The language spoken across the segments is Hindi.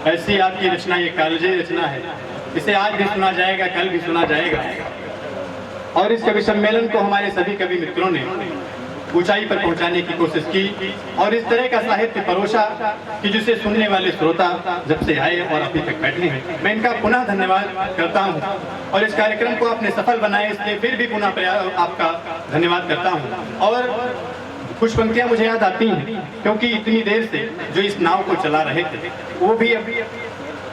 ऐसी आपकी रचना, ये कालजयी रचना है, इसे आज भी सुना जाएगा, कल भी सुना जाएगा। और इस कवि सम्मेलन को हमारे सभी कवि मित्रों ने ऊंचाई पर पहुंचाने की कोशिश की और इस तरह का साहित्य परोसा कि जिसे सुनने वाले श्रोता जब से आए और अभी तक बैठे हैं, मैं इनका पुनः धन्यवाद करता हूं। और इस कार्यक्रम को आपने सफल बनाया, इसलिए फिर भी पुनः आपका धन्यवाद करता हूं। और कुछ पंक्तियां मुझे याद आती हैं, क्योंकि इतनी देर से जो इस नाव को चला रहे थे वो भी अभी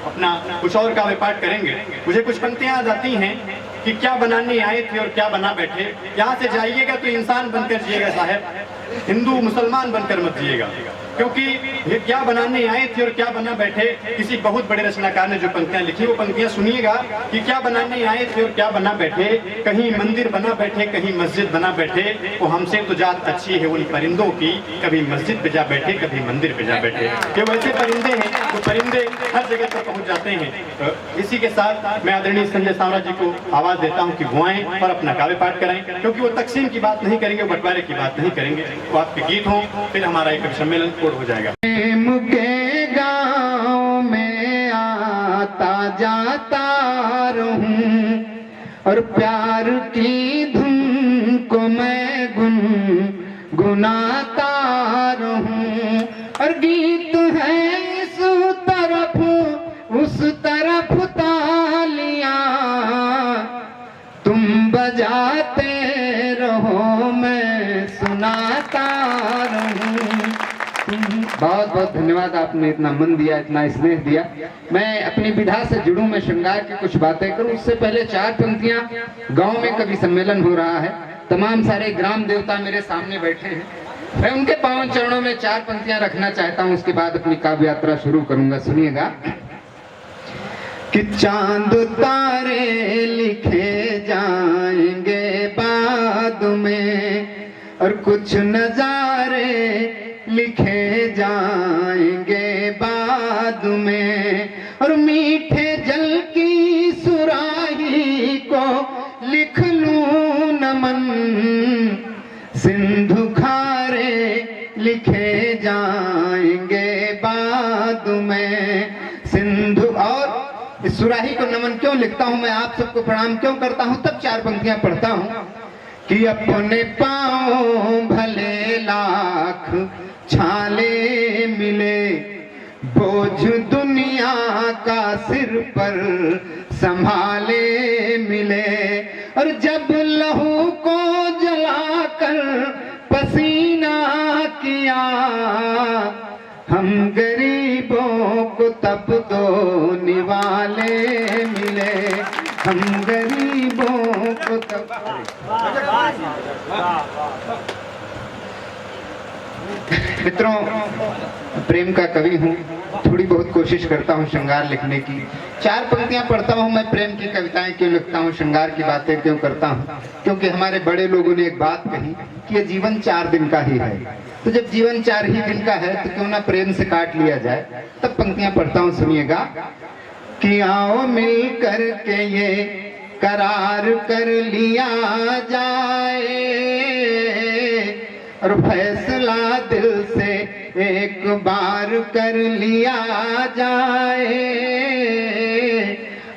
अपना कुछ और काव्य पाठ करेंगे। मुझे कुछ पंक्तियां याद आती हैं कि क्या बनाने आए थे और क्या बना बैठे। यहाँ से जाइएगा तो इंसान बनकर जिएगा साहब, हिंदू मुसलमान बनकर मत जिएगा, क्योंकि ये क्या बनाने आए थे और क्या बना बैठे। किसी बहुत बड़े रचनाकार ने जो पंक्तियां लिखी, वो पंक्तियां सुनिएगा कि क्या बनाने आए थे और क्या बना बैठे। कहीं मंदिर बना बैठे, कहीं मस्जिद बना बैठे, वो हमसे तो जात अच्छी है उन परिंदों की, कभी मस्जिद पे जा बैठे, कभी मंदिर पे जा बैठे। ये वैसे परिंदे हैं, तो परिंदे हर जगह पर पहुंच जाते हैं। इसी के साथ मैं आदरणीय संजय सांवरा जी को आवाज देता हूँ कि वो आएं और अपना काव्य पाठ कराएं, क्योंकि वो तकसीम की बात नहीं करेंगे, बंटवारे की बात नहीं करेंगे। वो आपके गीत हों, फिर हमारा एक कवि सम्मेलन पूर्ण हो जाएगा। प्रेम के गाँव में आता जाता रहूं और प्यार की धुन को मैं गुनगुनाता रहूं। और गीत है इस तरफ उस तरफ तालियां, तुम बजाते रहो मैं सुनाता रहूं। बहुत बहुत धन्यवाद, आपने इतना मन दिया, इतना स्नेह दिया। मैं अपनी विधा से जुड़ूं, मैं श्रृंगार की कुछ बातें करूं। उससे पहले 4 पंक्तियां, गांव में कवि सम्मेलन हो रहा है, तमाम सारे ग्राम देवता मेरे सामने बैठे हैं, मैं उनके पावन चरणों में 4 पंक्तियां रखना चाहता हूं। उसके बाद अपनी काव्य यात्रा शुरू करूंगा। सुनिएगा कि चांद तारे लिखे जाएंगे बाद में और कुछ नजारे लिखे जाएंगे बाद में, और मीठे जल की सुराही को लिख लूं नमन, सिंधु खारे लिखे जाएंगे बाद में। सिंधु और इस सुराही को नमन क्यों लिखता हूं मैं, आप सबको प्रणाम क्यों करता हूं, तब 4 पंक्तियां पढ़ता हूं कि अपने पांव भले लाख छाले मिले, बोझ दुनिया का सिर पर संभाले मिले, और जब लहू को जलाकर पसीना किया, हम गरीबों को तब 2 निवाले मिले, हम गरीबों को तब। मित्रों, प्रेम का कवि हूँ, थोड़ी बहुत कोशिश करता हूँ श्रृंगार लिखने की। 4 पंक्तियां पढ़ता हूँ मैं, प्रेम की कविताएं क्यों लिखता हूँ, श्रृंगार की बातें क्यों करता हूँ, क्योंकि हमारे बड़े लोगों ने एक बात कही कि ये जीवन 4 दिन का ही है। तो जब जीवन 4 ही दिन का है तो क्यों ना प्रेम से काट लिया जाए। तब पंक्तियां पढ़ता हूँ, सुनिएगा कि आओ मिल कर के ये करार कर लिया जाए और फैसला दिल से एक बार कर लिया जाए,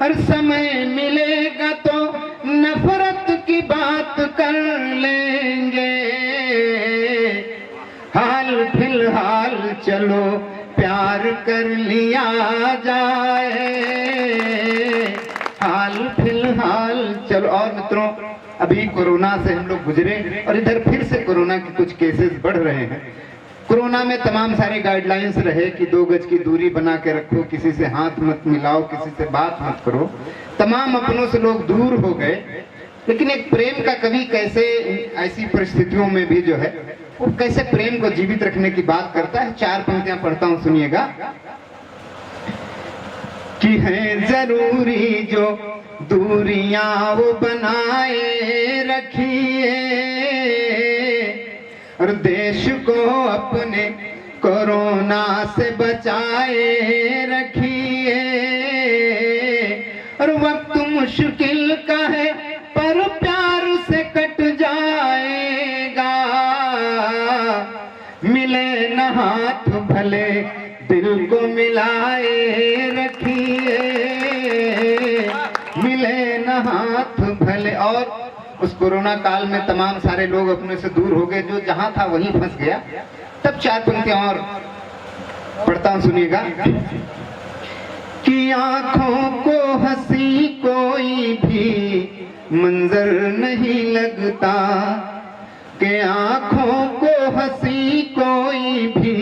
और समय मिलेगा तो नफरत की बात कर लेंगे, हाल फिलहाल चलो प्यार कर लिया जाए, हाल फिलहाल चलो। और मित्रों, अभी कोरोना से हम लोग गुजरे और इधर फिर से कोरोना के कुछ केसेस बढ़ रहे हैं। कोरोना में तमाम सारे गाइडलाइंस रहे कि 2 गज की दूरी बना के रखो, किसी से हाथ मत मिलाओ, किसी से बात मत करो, तमाम अपनों से लोग दूर हो गए। लेकिन एक प्रेम का कवि कैसे ऐसी परिस्थितियों में भी जो है वो कैसे प्रेम को जीवित रखने की बात करता है। 4 पंक्तियां पढ़ता हूं, सुनिएगा कि है जरूरी जो दूरियां वो बनाए रखिए और देश को अपने कोरोना से बचाए रखिए, और वक्त मुश्किल का है पर प्यार से कट जाएगा, मिले न हाथ भले दिल को मिलाए रखिए, मिले न हाथ भले। और उस कोरोना काल में तमाम सारे लोग अपने से दूर हो गए, जो जहां था वहीं फंस गया। तब 4 पंक्तियां और पढ़ता हूं, सुनिएगा। कि आंखों को हंसी कोई भी मंजर नहीं लगता, कि आंखों को हंसी कोई भी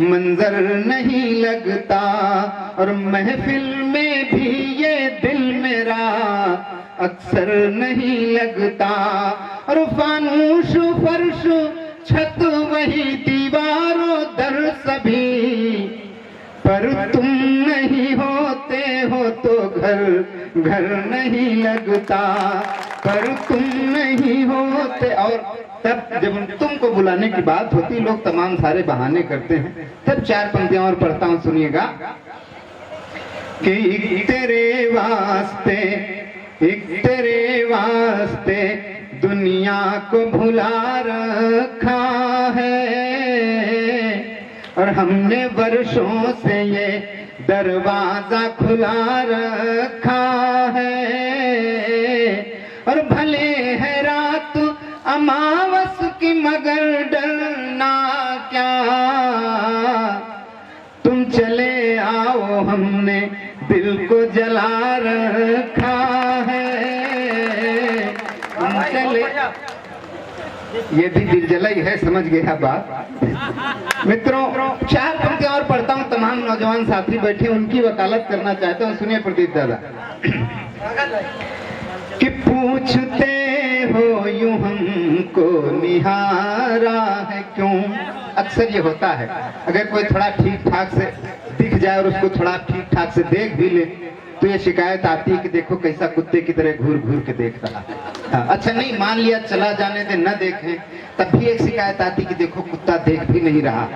मंजर नहीं लगता, और महफिल में भी ये दिल मेरा अक्सर नहीं लगता। और फानूश फर्श छत वही दीवारों दर सभी, पर तुम नहीं होते हो तो घर घर नहीं लगता, पर तुम नहीं होते। और तब जब तुमको बुलाने की बात होती, लोग तमाम सारे बहाने करते हैं। तब 4 पंक्तियां और पढ़ता हूं, सुनिएगा। कि एक तेरे वास्ते दुनिया को भुला रखा है, और हमने वर्षों से ये दरवाजा खुला रखा है। और भले है रात अमावस की मगर डरना क्या, तुम चले आओ हमने दिल को जला रखा है। तुम चले, ये भी दिल जलाई है, समझ गया बात। मित्रों 4 पंक्तियां और पढ़ता हूं, तमाम नौजवान साथी बैठे उनकी वकालत करना चाहता हूं। सुनिए प्रदीप दादा। कि पूछते हो यूं हमको निहारा है क्यों। अक्सर ये होता है, अगर कोई थोड़ा ठीक ठाक से दिख जाए और उसको थोड़ा ठीक ठाक से देख भी ले, तो ये शिकायत आती है कि देखो कैसा कुत्ते की तरह घूर घूर के देख रहा है। हाँ, अच्छा नहीं मान लिया, चला जाने दे, न देखें, तब भी एक शिकायत आती कि देखो कुत्ता देख भी नहीं रहा।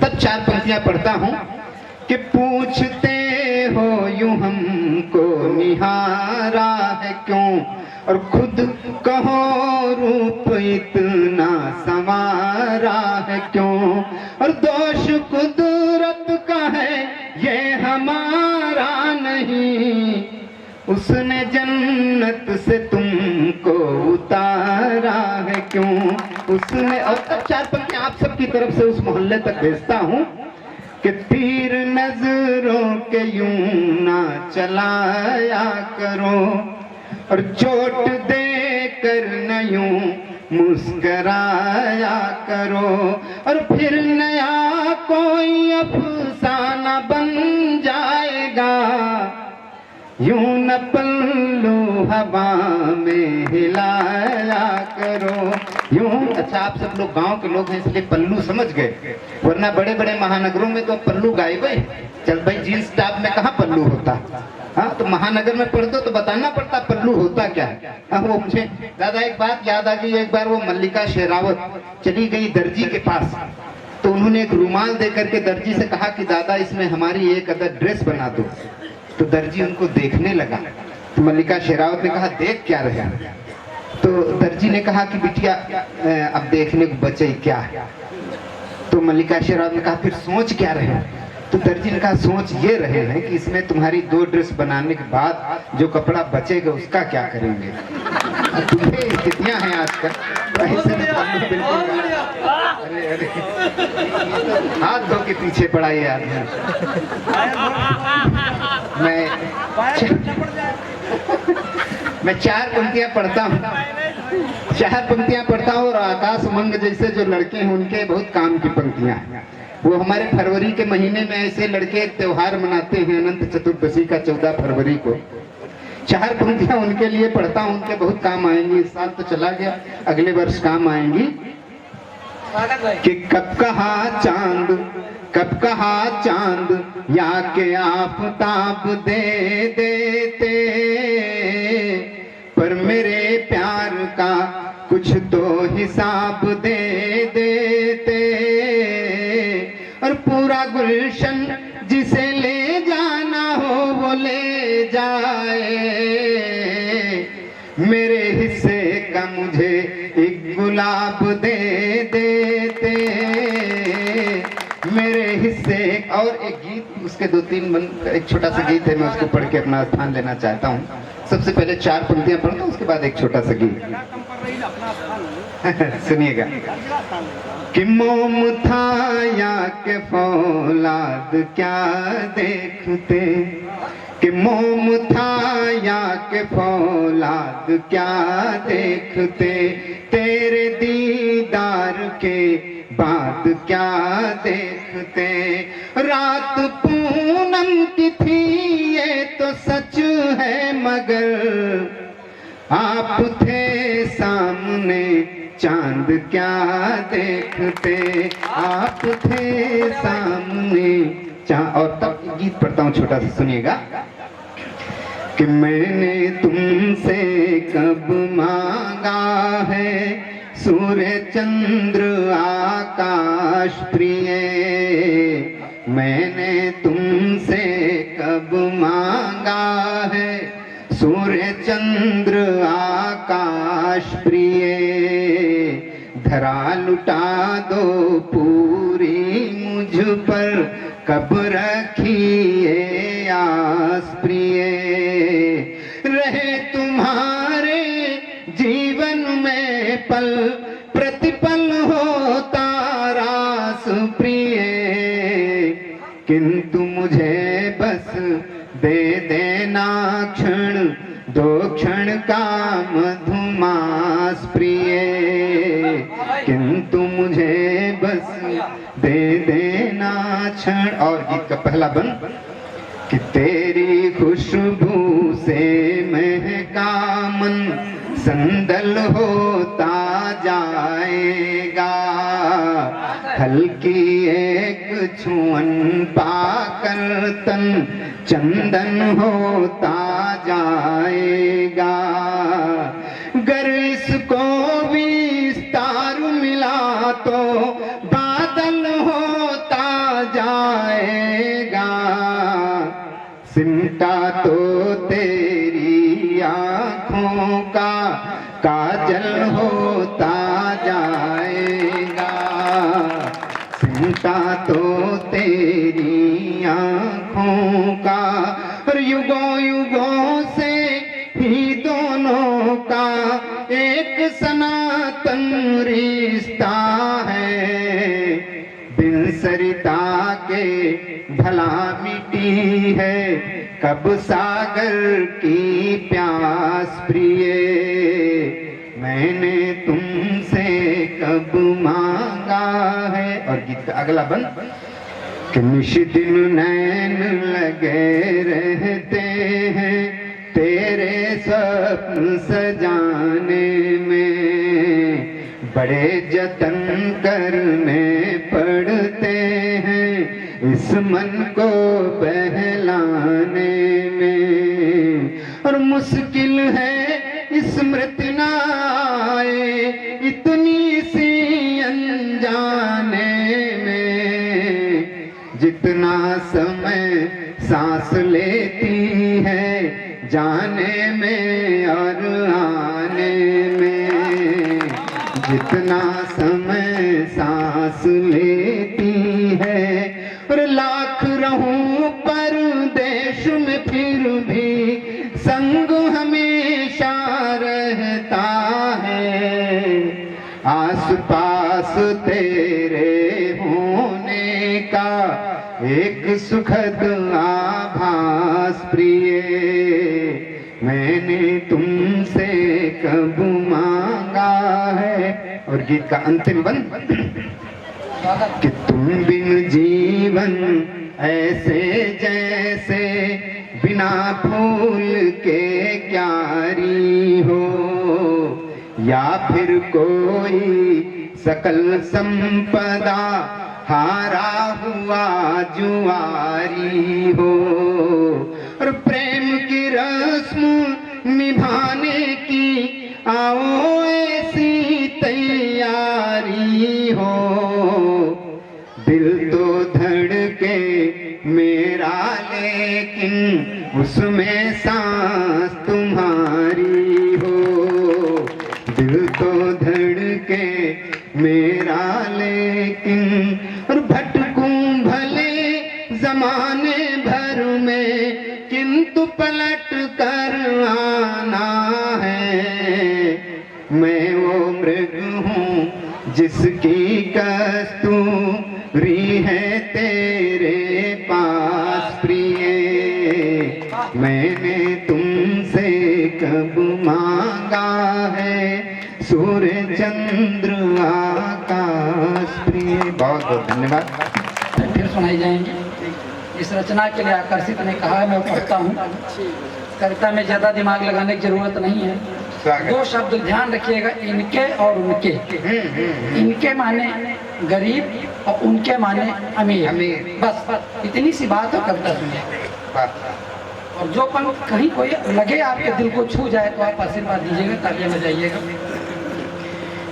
तब 4 पंक्तियां पढ़ता हूं। कि पूछते हो यूं हमको निहारा है क्यों, और खुद कहो रूप इतना संवारा है क्यों, और दोष कुदरत का है ये हमारा नहीं, उसने जन्नत से तुमको उतारा है क्यों, उसने। और तब 4 पंक्तियां आप सबकी तरफ से उस मोहल्ले तक भेजता हूं। कि तीर नजरों के यूं ना चलाया करो, और चोट दे कर न यूं मुस्कराया करो, और फिर नया कोई अफसाना बन जाएगा, यूं न पल्लू हवा में हिलाया करो यूं। अच्छा आप सब लोग गांव के लोग हैं इसलिए पल्लू समझ गए, वरना बड़े बड़े महानगरों में तो पल्लू गायब है। चल भाई जींस टॉप में कहाँ पल्लू होता। हाँ तो महानगर में पढ़ते तो बताना पड़ता पल्लू होता क्या है। हाँ वो मुझे दादा एक बात याद आ गई। एक बार वो मल्लिका शेरावत चली गई दर्जी के पास, तो उन्होंने एक रुमाल दे करके दर्जी से कहा कि दादा इसमें हमारी एक अदर ड्रेस बना दो। तो दर्जी उनको देखने लगा, तो मल्लिका शेरावत ने कहा देख क्या रहे। तो दर्जी ने कहा कि बिटिया अब देखने को बचे क्या है। तो मल्लिका शेरावत ने कहा फिर सोच क्या रहे। तो दर्जी ने कहा सोच ये रहे हैं कि इसमें तुम्हारी 2 ड्रेस बनाने के बाद जो कपड़ा बचेगा उसका क्या करेंगे। तुम्हें स्थितियां हैं आजकल ऐसे अरे अरे हाथ धो के पीछे पड़ा ये आदमी। मैं 4 पंक्तियां पढ़ता हूँ, 4 पंक्तियां पढ़ता हूँ और आकाश मंग जैसे जो लड़के हैं उनके बहुत काम की पंक्तियां हैं। वो हमारे फरवरी के महीने में ऐसे लड़के एक त्योहार मनाते हैं अनंत चतुर्दशी का 14 फरवरी को। 4 पंक्तियां उनके लिए पढ़ता हूँ, उनके बहुत काम आएंगी। इस साल तो चला गया, अगले वर्ष काम आएंगी। कि कब कहा चांद या के आफताब दे देते, पर मेरे प्यार का कुछ तो हिसाब दे देते। और पूरा गुलशन जिसे ले जाना हो वो ले जाए, मेरे हिस्से का मुझे एक गुलाब दे देते। मेरे हिस्से और एक गीत उसके उसके 2-3 एक छोटा सा गीत है, मैं उसको पढ़ के अपना स्थान लेना चाहता हूँ। सबसे पहले 4 पंक्तियां पढ़ता हूँ, उसके बाद एक छोटा सा गीत सुनिएगा। कि मोम था या के फौलाद क्या देखते, कि मोम था या के फौलाद क्या देखते, तेरे दीदार के बाद क्या देखते। रात पूनम की थी ये तो सच है, मगर आप थे सामने चांद क्या देखते, आप थे सामने चांद। और तब गीत पढ़ता हूँ छोटा सा, सुनिएगा। कि मैंने तुमसे कब मांगा है सूर्य चंद्र आकाश प्रिय, मैंने तुमसे कब मांगा है सूर्य चंद्र आकाश प्रिय। धरा लुटा दो पूरी मुझ पर, कब रखिए आस प्रिय। रहे तुम्हारे जीवन में पल प्रतिपल होता रास प्रिय, किंतु मुझे बस दे देना क्षण 2 क्षण का मधुमास प्रिय, किंतु मुझे बस दे देना क्षण। और गीत का पहला बंद। कि तेरी खुशबू से महका मन संदल होता जाएगा, हल्की एक छुअन पाकर तन चंदन होता जाएगा। गर इसको विस्तार मिला तो बादल होता जाएगा, सिमटा तो तेरी आँखों का काजल होता जाएगा, सिमटा तो तेरी आँखों का। और युगों युगों से ही दोनों का एक सनातन रिश्ता है, बिन सरिता के भला मिटी है कब सागर की प्यास प्रिय, मैंने तुमसे कब मांगा है। और गीत का अगला बंद। कि निश दिन नैन लगे रहते हैं तेरे स्वप्न सजाने में, बड़े जतन करने पड़ते हैं इस मन को बहलाने में। और मुश्किल है स्मृति ना आए इतनी सी अनजाने में, जितना समय सांस लेती है जाने में और आने में, जितना समय सांस लेती है। और लाख रहूं परदेश में फिर भी संग हमेशा रहता है, आस पास तेरे होने का एक सुखद आभास प्रिय, मैंने तुमसे कब मांगा है। और गीत का अंतिम बंद। कि तुम बिन जीवन ऐसे जैसे बिना फूल के क्यारी हो, या फिर कोई सकल संपदा हारा हुआ जुआरी हो। और प्रेम की रस्म निभाने की आओ ऐसी तैयारी हो, दिल तो धड़के मेरा लेकिन उसमें सांस तुम्हारी हो, दिल तो धड़के मेरा लेकिन। और भटकूं भले जमाने तुम्हें किंतु पलट कर आना है। मैं वो मृग हूँ जिसकी कस्तूरी है तेरे पास प्रिय। मैंने तुमसे कब मांगा है सूर्य चंद्र आकाश प्रिय। बहुत बहुत धन्यवाद। फिर सुनाई जाएंगे। इस रचना के लिए आकर्षित ने कहा है, मैं पढ़ता हूँ। कविता में ज़्यादा दिमाग लगाने की जरूरत नहीं है। दो शब्द ध्यान रखिएगा, इनके और उनके। इनके माने गरीब और उनके माने अमीर। बस इतनी सी बात है, कविता सुनिए। और जो पल कहीं कोई लगे आपके दिल को छू जाए तो आप आशीर्वाद दीजिएगा, तालियां बजाइएगा।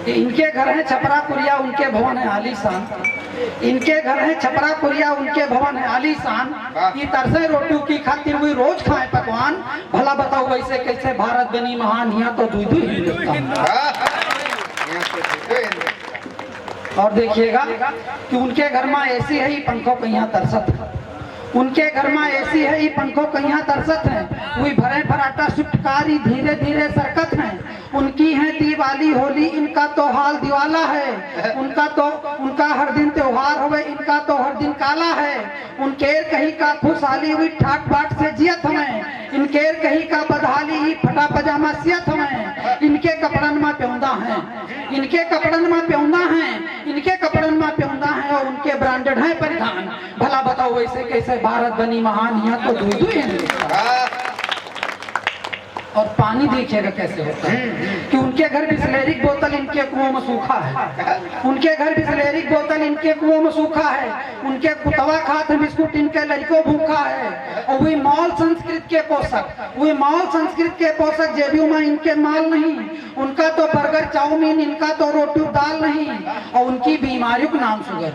इनके घर है छपरा कुरिया, उनके भवन है आलीशान। इनके घर है छपरा कुरिया, उनके भवन है आलीशान। ये तरसे रोटी की खातिर हुई रोज खाए पकवान। भला बताओ वैसे कैसे भारत बनी महान, यहाँ तो दूध हिंदुस्तान। और देखिएगा कि उनके घर में ऐसी है, पंखों को यहाँ तरसत है। उनके घर में ऐसी है, ये पंखों को यहाँ तरसत है। वही भरे भराटा सुटकारी धीरे धीरे सरकत है। उनकी है दिवाली होली, इनका तो हाल दिवाला है। उनका हर दिन त्योहार होवे, इनका तो हर दिन काला है। उनके कहीं का खुशहाली हुई ठाट बाट से जियत हमें। इनके कहीं का बदहाली ही फटा पजामा सियत हमें। इनके कपड़न में प्यौंदा है, इनके कपड़न में प्यौंदा है, इनके कपड़न में प्यौंदा है। और उनके ब्रांडेड है परिधान। भला बताओ वैसे कैसे भारत बनी महान, यहाँ तो दूध है। और पानी देखिएगा कैसे होता है कि उनके घर बिस्लेरिक बोतल, इनके कुओं में सूखा है। उनके घर बिस्लेरिक बोतल, इनके कुओं में सूखा है। उनके कुतवा खात है बिस्कुट, इनके लड़कों भूखा है। और वही मॉल संस्कृत के पोषक, वही मॉल संस्कृत के पोषक जेबी में इनके माल नहीं। उनका तो बर्गर चाउमीन, इनका तो रोटी दाल नहीं। और उनकी बीमारियों का नाम शुगर,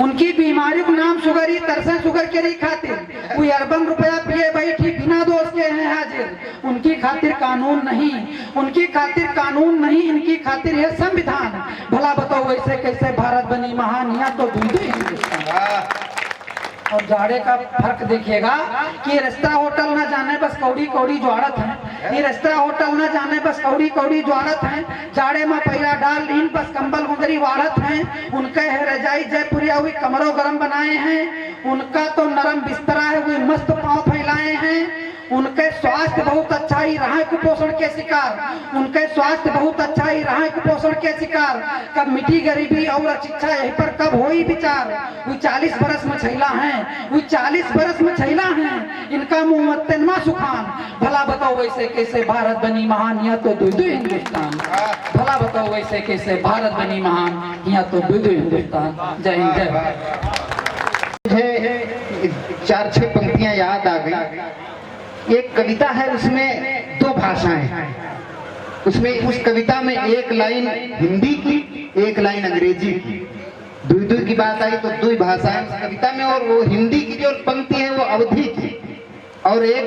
उनकी बीमारियों का नाम शुगर ही तरसे शुगर के लिए खातिर कोई अरबन रुपया पिए बैठी बिना दोष के हैं हाजिर। उनकी खातिर कानून नहीं, उनकी खातिर कानून नहीं, इनकी खातिर है संविधान। भला बताओ वैसे कैसे भारत बनी महान, यहाँ तो दूध हिंदुस्तान। और जाड़े का फर्क देखिएगा कि रेस्ता होटल न जाने बस कौड़ी कौड़ी ज्वारत है। ये रेस्ता होटल न जाने बस कौड़ी कौड़ी ज्वारत है। जाड़े में पैरा डाल लीन बस कंबल गुंदरी वारत है। उनके है रजाई जयपुरिया हुई कमरों गरम बनाए हैं। उनका तो नरम बिस्तरा है, हुई मस्त पांव फैलाए हैं। उनके स्वास्थ्य बहुत अच्छा ही रहा है कुपोषण के शिकार। उनके स्वास्थ्य बहुत अच्छा ही रहा है कुपोषण के शिकार। कब मिटी गरीबी और शिक्षा यहीं पर कब होई विचार। वो 40 बरस में छैला है, वो 40 बरस में छैला है। इनका मुंह मत्तनमा सुखान। भला बताओ वैसे कैसे भारत बनी महान, यहाँ तो दूध हिंदुस्तान। भला बताओ वैसे कैसे भारत बनी महान, यहाँ तो दूध हिंदुस्तान। जय हिंद जय भारत। मुझे 4-6 पंक्तियां याद आ गई। एक कविता है, उसमें 2 भाषाएं हैं। उसमें उस कविता में एक लाइन हिंदी की, एक लाइन अंग्रेजी की। दुई की बात आई तो 2 भाषाएं उस कविता में। और वो हिंदी की जो पंक्ति है वो अवधी की, और एक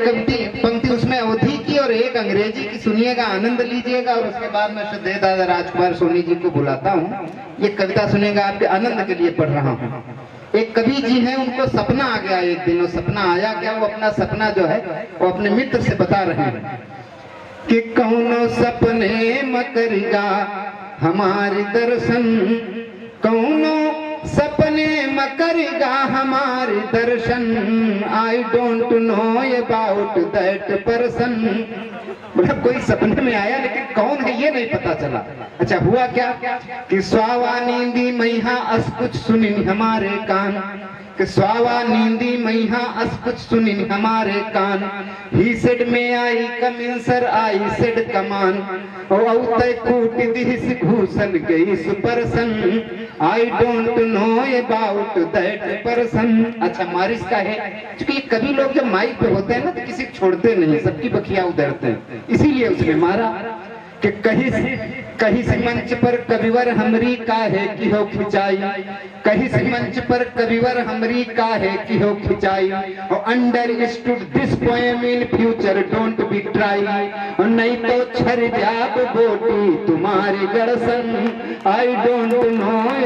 पंक्ति उसमें अवधी की और एक अंग्रेजी की। सुनिएगा, आनंद लीजिएगा। और उसके बाद मैं श्रद्धेय दादा राजकुमार सोनी जी को बुलाता हूँ। ये कविता सुनेगा, आपके आनंद के लिए पढ़ रहा हूँ। एक कवि जी हैं, उनको सपना आ गया एक दिन। वो सपना आया क्या, वो अपना सपना जो है वो अपने मित्र से बता रहे हैं कि कौनो सपने मकरिगा हमारे दर्शन, कौनो सपने मकरिगा हमारे दर्शन। I don't know about that person. मतलब कोई सपने में आया लेकिन कौन है ये नहीं पता चला। अच्छा हुआ क्या कि स्वावा नींदी मैहा अस कुछ सुनी हमारे कान, कि स्वावा नींदी मैहा अस कुछ सुनी हमारे कान। He said may I come in sir, I said come on. औते कूट दिस घूसन गई सुपरसन। I don't know about that person. अच्छा मारिस का है, क्योंकि कभी लोग जब माइक पे होते हैं ना तो किसी को छोड़ते नहीं, सबकी बखिया उधरते हैं। इसीलिए उसने मारा कि कहीं से मंच पर कविवर हमरी का है कि हो खिंचाई। कहीं से मंच पर कविवर हमरी का है कि हो खिंचाई। और understood this poem in future don't be try. और नहीं तो छर जाब बोटी तुम्हारे गड़सन। I don't know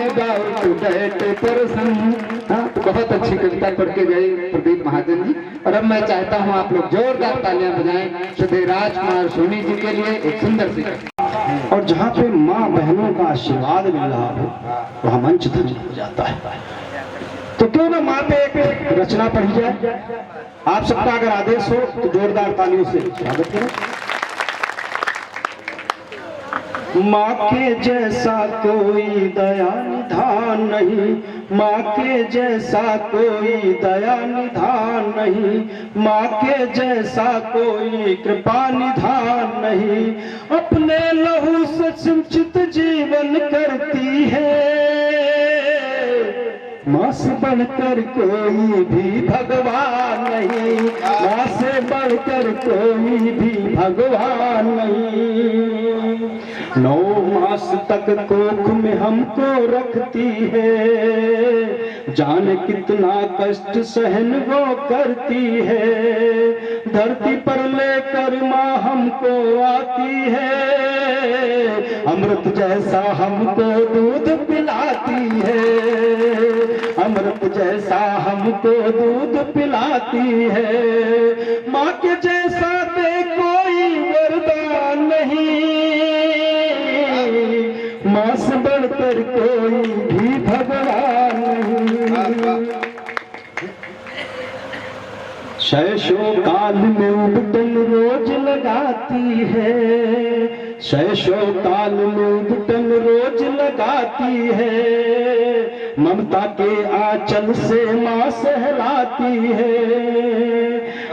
about that person. हाँ, बहुत अच्छी कविता पढ़ के गए प्रदीप महाजन जी। और अब मैं चाहता हूँ आप लोग जोरदार तालियां बजाएं श्री राजकुमार सोनी जी के लिए एक सुंदर सी। और जहाँ पे माँ बहनों का आशीर्वाद मिल रहा हो वह मंच धन्य हो जाता है। तो क्यों ना माँ पे एक रचना पढ़ी जाए। आप सबका अगर आदेश हो तो जोरदार तालियों से स्वागत करें। माँ के जैसा कोई दया निधान नहीं, माँ के जैसा कोई दया निधान नहीं, माँ के जैसा कोई कृपा निधान नहीं। अपने लहू से सिंचित जीवन करती है, माँ से बढ़कर कोई भी भगवान नहीं, माँ से बढ़कर कोई भी भगवान नहीं। 9 मास तक कोख में हमको रखती है, जाने कितना कष्ट सहन वो करती है। धरती पर लेकर माँ हमको आती है, अमृत जैसा हमको दूध पिलाती है, अमृत जैसा हमको दूध पिलाती है। माँ के जैसा दे कोई वरदान नहीं, माँ से बढ़कर कोई भी भगवान नहीं। शैशो काल में उबटन रोज लगाती है, शैशो काल में उबटन रोज लगाती है। ममता के आंचल से माँ सहलाती है,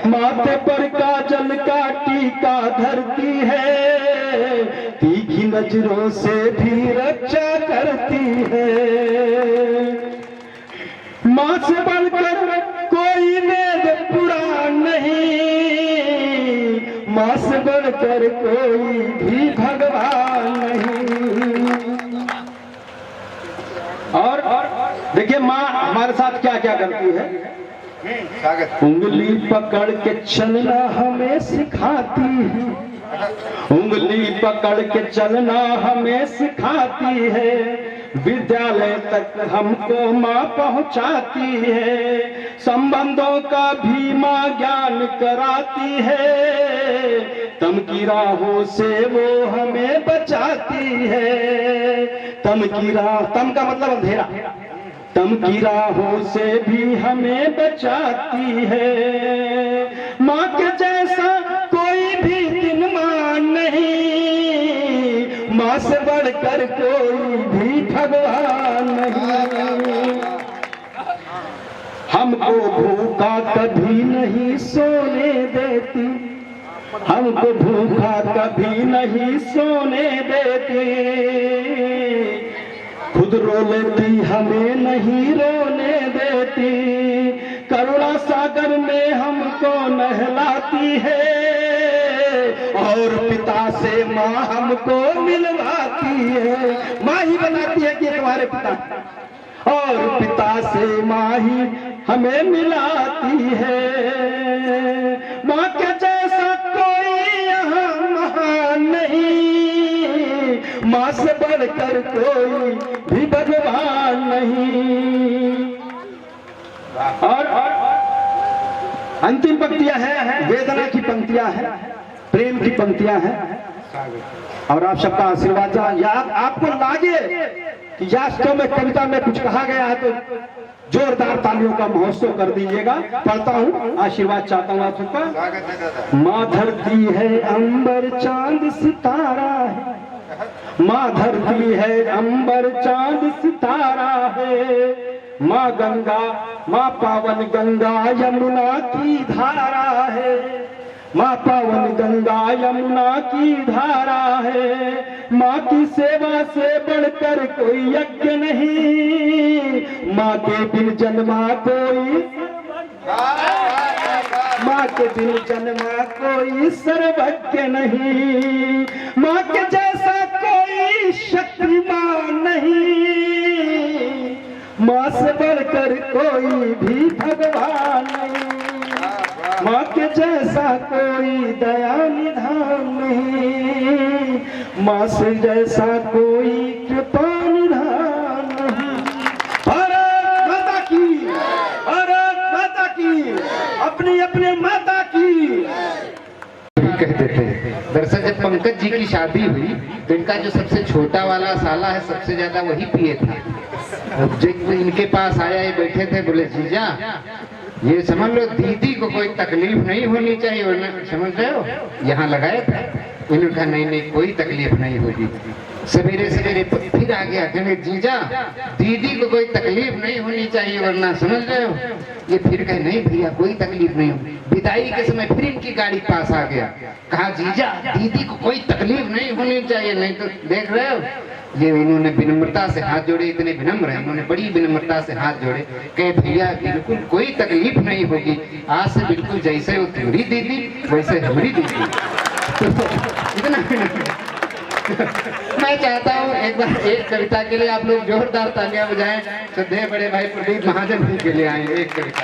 माथे पर काजल का टीका धरती है, तीखी नजरों से भी रक्षा करती है। माँ से बढ़कर कोई वेद पुराण नहीं, माँ से बढ़कर कोई भी भगवान नहीं। और देखिए माँ हमारे साथ क्या क्या करती है। उंगली पकड़ के चलना हमें सिखाती है, उंगली पकड़ के चलना हमें सिखाती है। विद्यालय तक हमको माँ पहुँचाती है, संबंधों का भी माँ ज्ञान कराती है। तम की राहों से वो हमें बचाती है, तम की राह, तम का मतलब अंधेरा, तम की राहों से भी हमें बचाती है। माँ के जैसा कोई भी दिन मान नहीं, माँ से बढ़कर कोई भी भगवान नहीं। हमको भूखा कभी नहीं सोने देती, हमको भूखा कभी नहीं सोने देती। खुद रो लेती हमें नहीं रोने देती, करुणा सागर में हमको नहलाती है। और पिता से माँ हमको मिलवाती है, माँ ही बताती है कि तुम्हारे पिता, और पिता से माँ ही हमें मिलाती है। माँ के जैसा कोई यहाँ महान नहीं, माँ से बढ़कर कोई भी भगवान नहीं। और अंतिम पंक्तियां हैं, वेदना की पंक्तियां हैं, प्रेम की पंक्तियां हैं। और आप सबका आशीर्वाद याद आपको लागे कि वास्तव में कविता में कुछ कहा गया है तो जोरदार तालियों का महोत्सव कर दीजिएगा। पढ़ता हूँ, आशीर्वाद चाहता हूँ आप सबका। माँ धरती है अंबर चांद सितारा है, माँ धरती है अंबर चांद सितारा है। माँ गंगा, माँ पावन गंगा यमुना की धारा है, माँ पावन गंगा यमुना की धारा है। माँ की सेवा से बढ़कर कोई यज्ञ नहीं, माँ के बिन जन्मा कोई, माँ के बिन जन्मा कोई सर्वज्ञ नहीं। माँ के जैसा कोई शक्तिमान नहीं, माँ से बढ़कर कोई भी भगवान नहीं। माँ के जैसा कोई दया निधान नहीं, माँ से जैसा कोई कृपा अपने माता की कहते थे। दरअसल जब पंकज जी की शादी हुई तो इनका जो सबसे छोटा वाला साला है सबसे ज्यादा वही पिए था। अब जब इनके पास आया, ये बैठे थे, बोले जीजा ये समझ लो दीदी को कोई तकलीफ नहीं होनी चाहिए, वरना समझ रहे हो यहाँ लगाया था। इन्होंने कहा नहीं नहीं कोई तकलीफ नहीं होगी। सवेरे सवेरे फिर आ गया, कहने जीजा दीदी को कोई तकलीफ नहीं होनी चाहिए, वरना समझ रहे हो। ये फिर कहे नहीं भैया कोई तकलीफ नहीं होगी। विदाई के समय फिर इनकी गाड़ी पास आ गया, कहा जीजा दीदी को कोई तकलीफ नहीं होनी चाहिए, नहीं तो देख रहे हो। ये इन्होंने विनम्रता से हाथ जोड़े, इतने विनम्र हैं, इन्होंने बड़ी विनम्रता से हाथ जोड़े, कहे भैया बिल्कुल कोई तकलीफ नहीं होगी, आज से बिल्कुल जैसे वो तुम्हारी दीदी वैसे हमारी दीदी। इतना मैं चाहता हूँ एक बार एक कविता के लिए आप लोग जोरदार तालियां बजाएं। श्रद्धेय बड़े भाई प्रदीप महाजन जी के लिए आए एक कविता।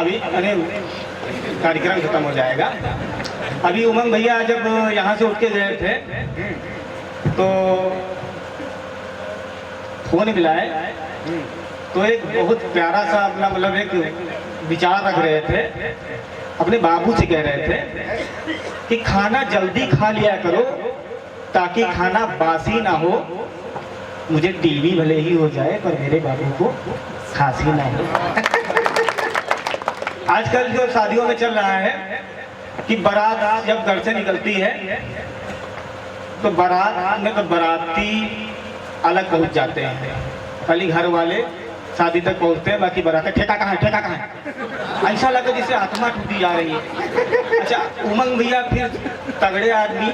अभी अरे कार्यक्रम खत्म हो जाएगा। अभी उमंग भैया जब यहाँ से उठ के गए थे तो फोन मिलाए तो एक बहुत प्यारा सा अपना मतलब एक विचार रख रहे थे। अपने बाबू से कह रहे थे कि खाना जल्दी खा लिया करो ताकि खाना बासी ना हो। मुझे टीवी भले ही हो जाए पर मेरे बाबू को खांसी ना हो। आजकल जो शादियों में चल रहा है कि बारात जब घर से निकलती है तो बारात में तो बाराती अलग पहुंच जाते हैं, खाली घर वाले शादी तक पहुंचते हैं, बाकी बारात ठेका कहाँ है, ठेका कहाँ है, ऐसा लगे जिससे आत्मा टूटी जा रही है। अच्छा उमंग भैया फिर तगड़े आदमी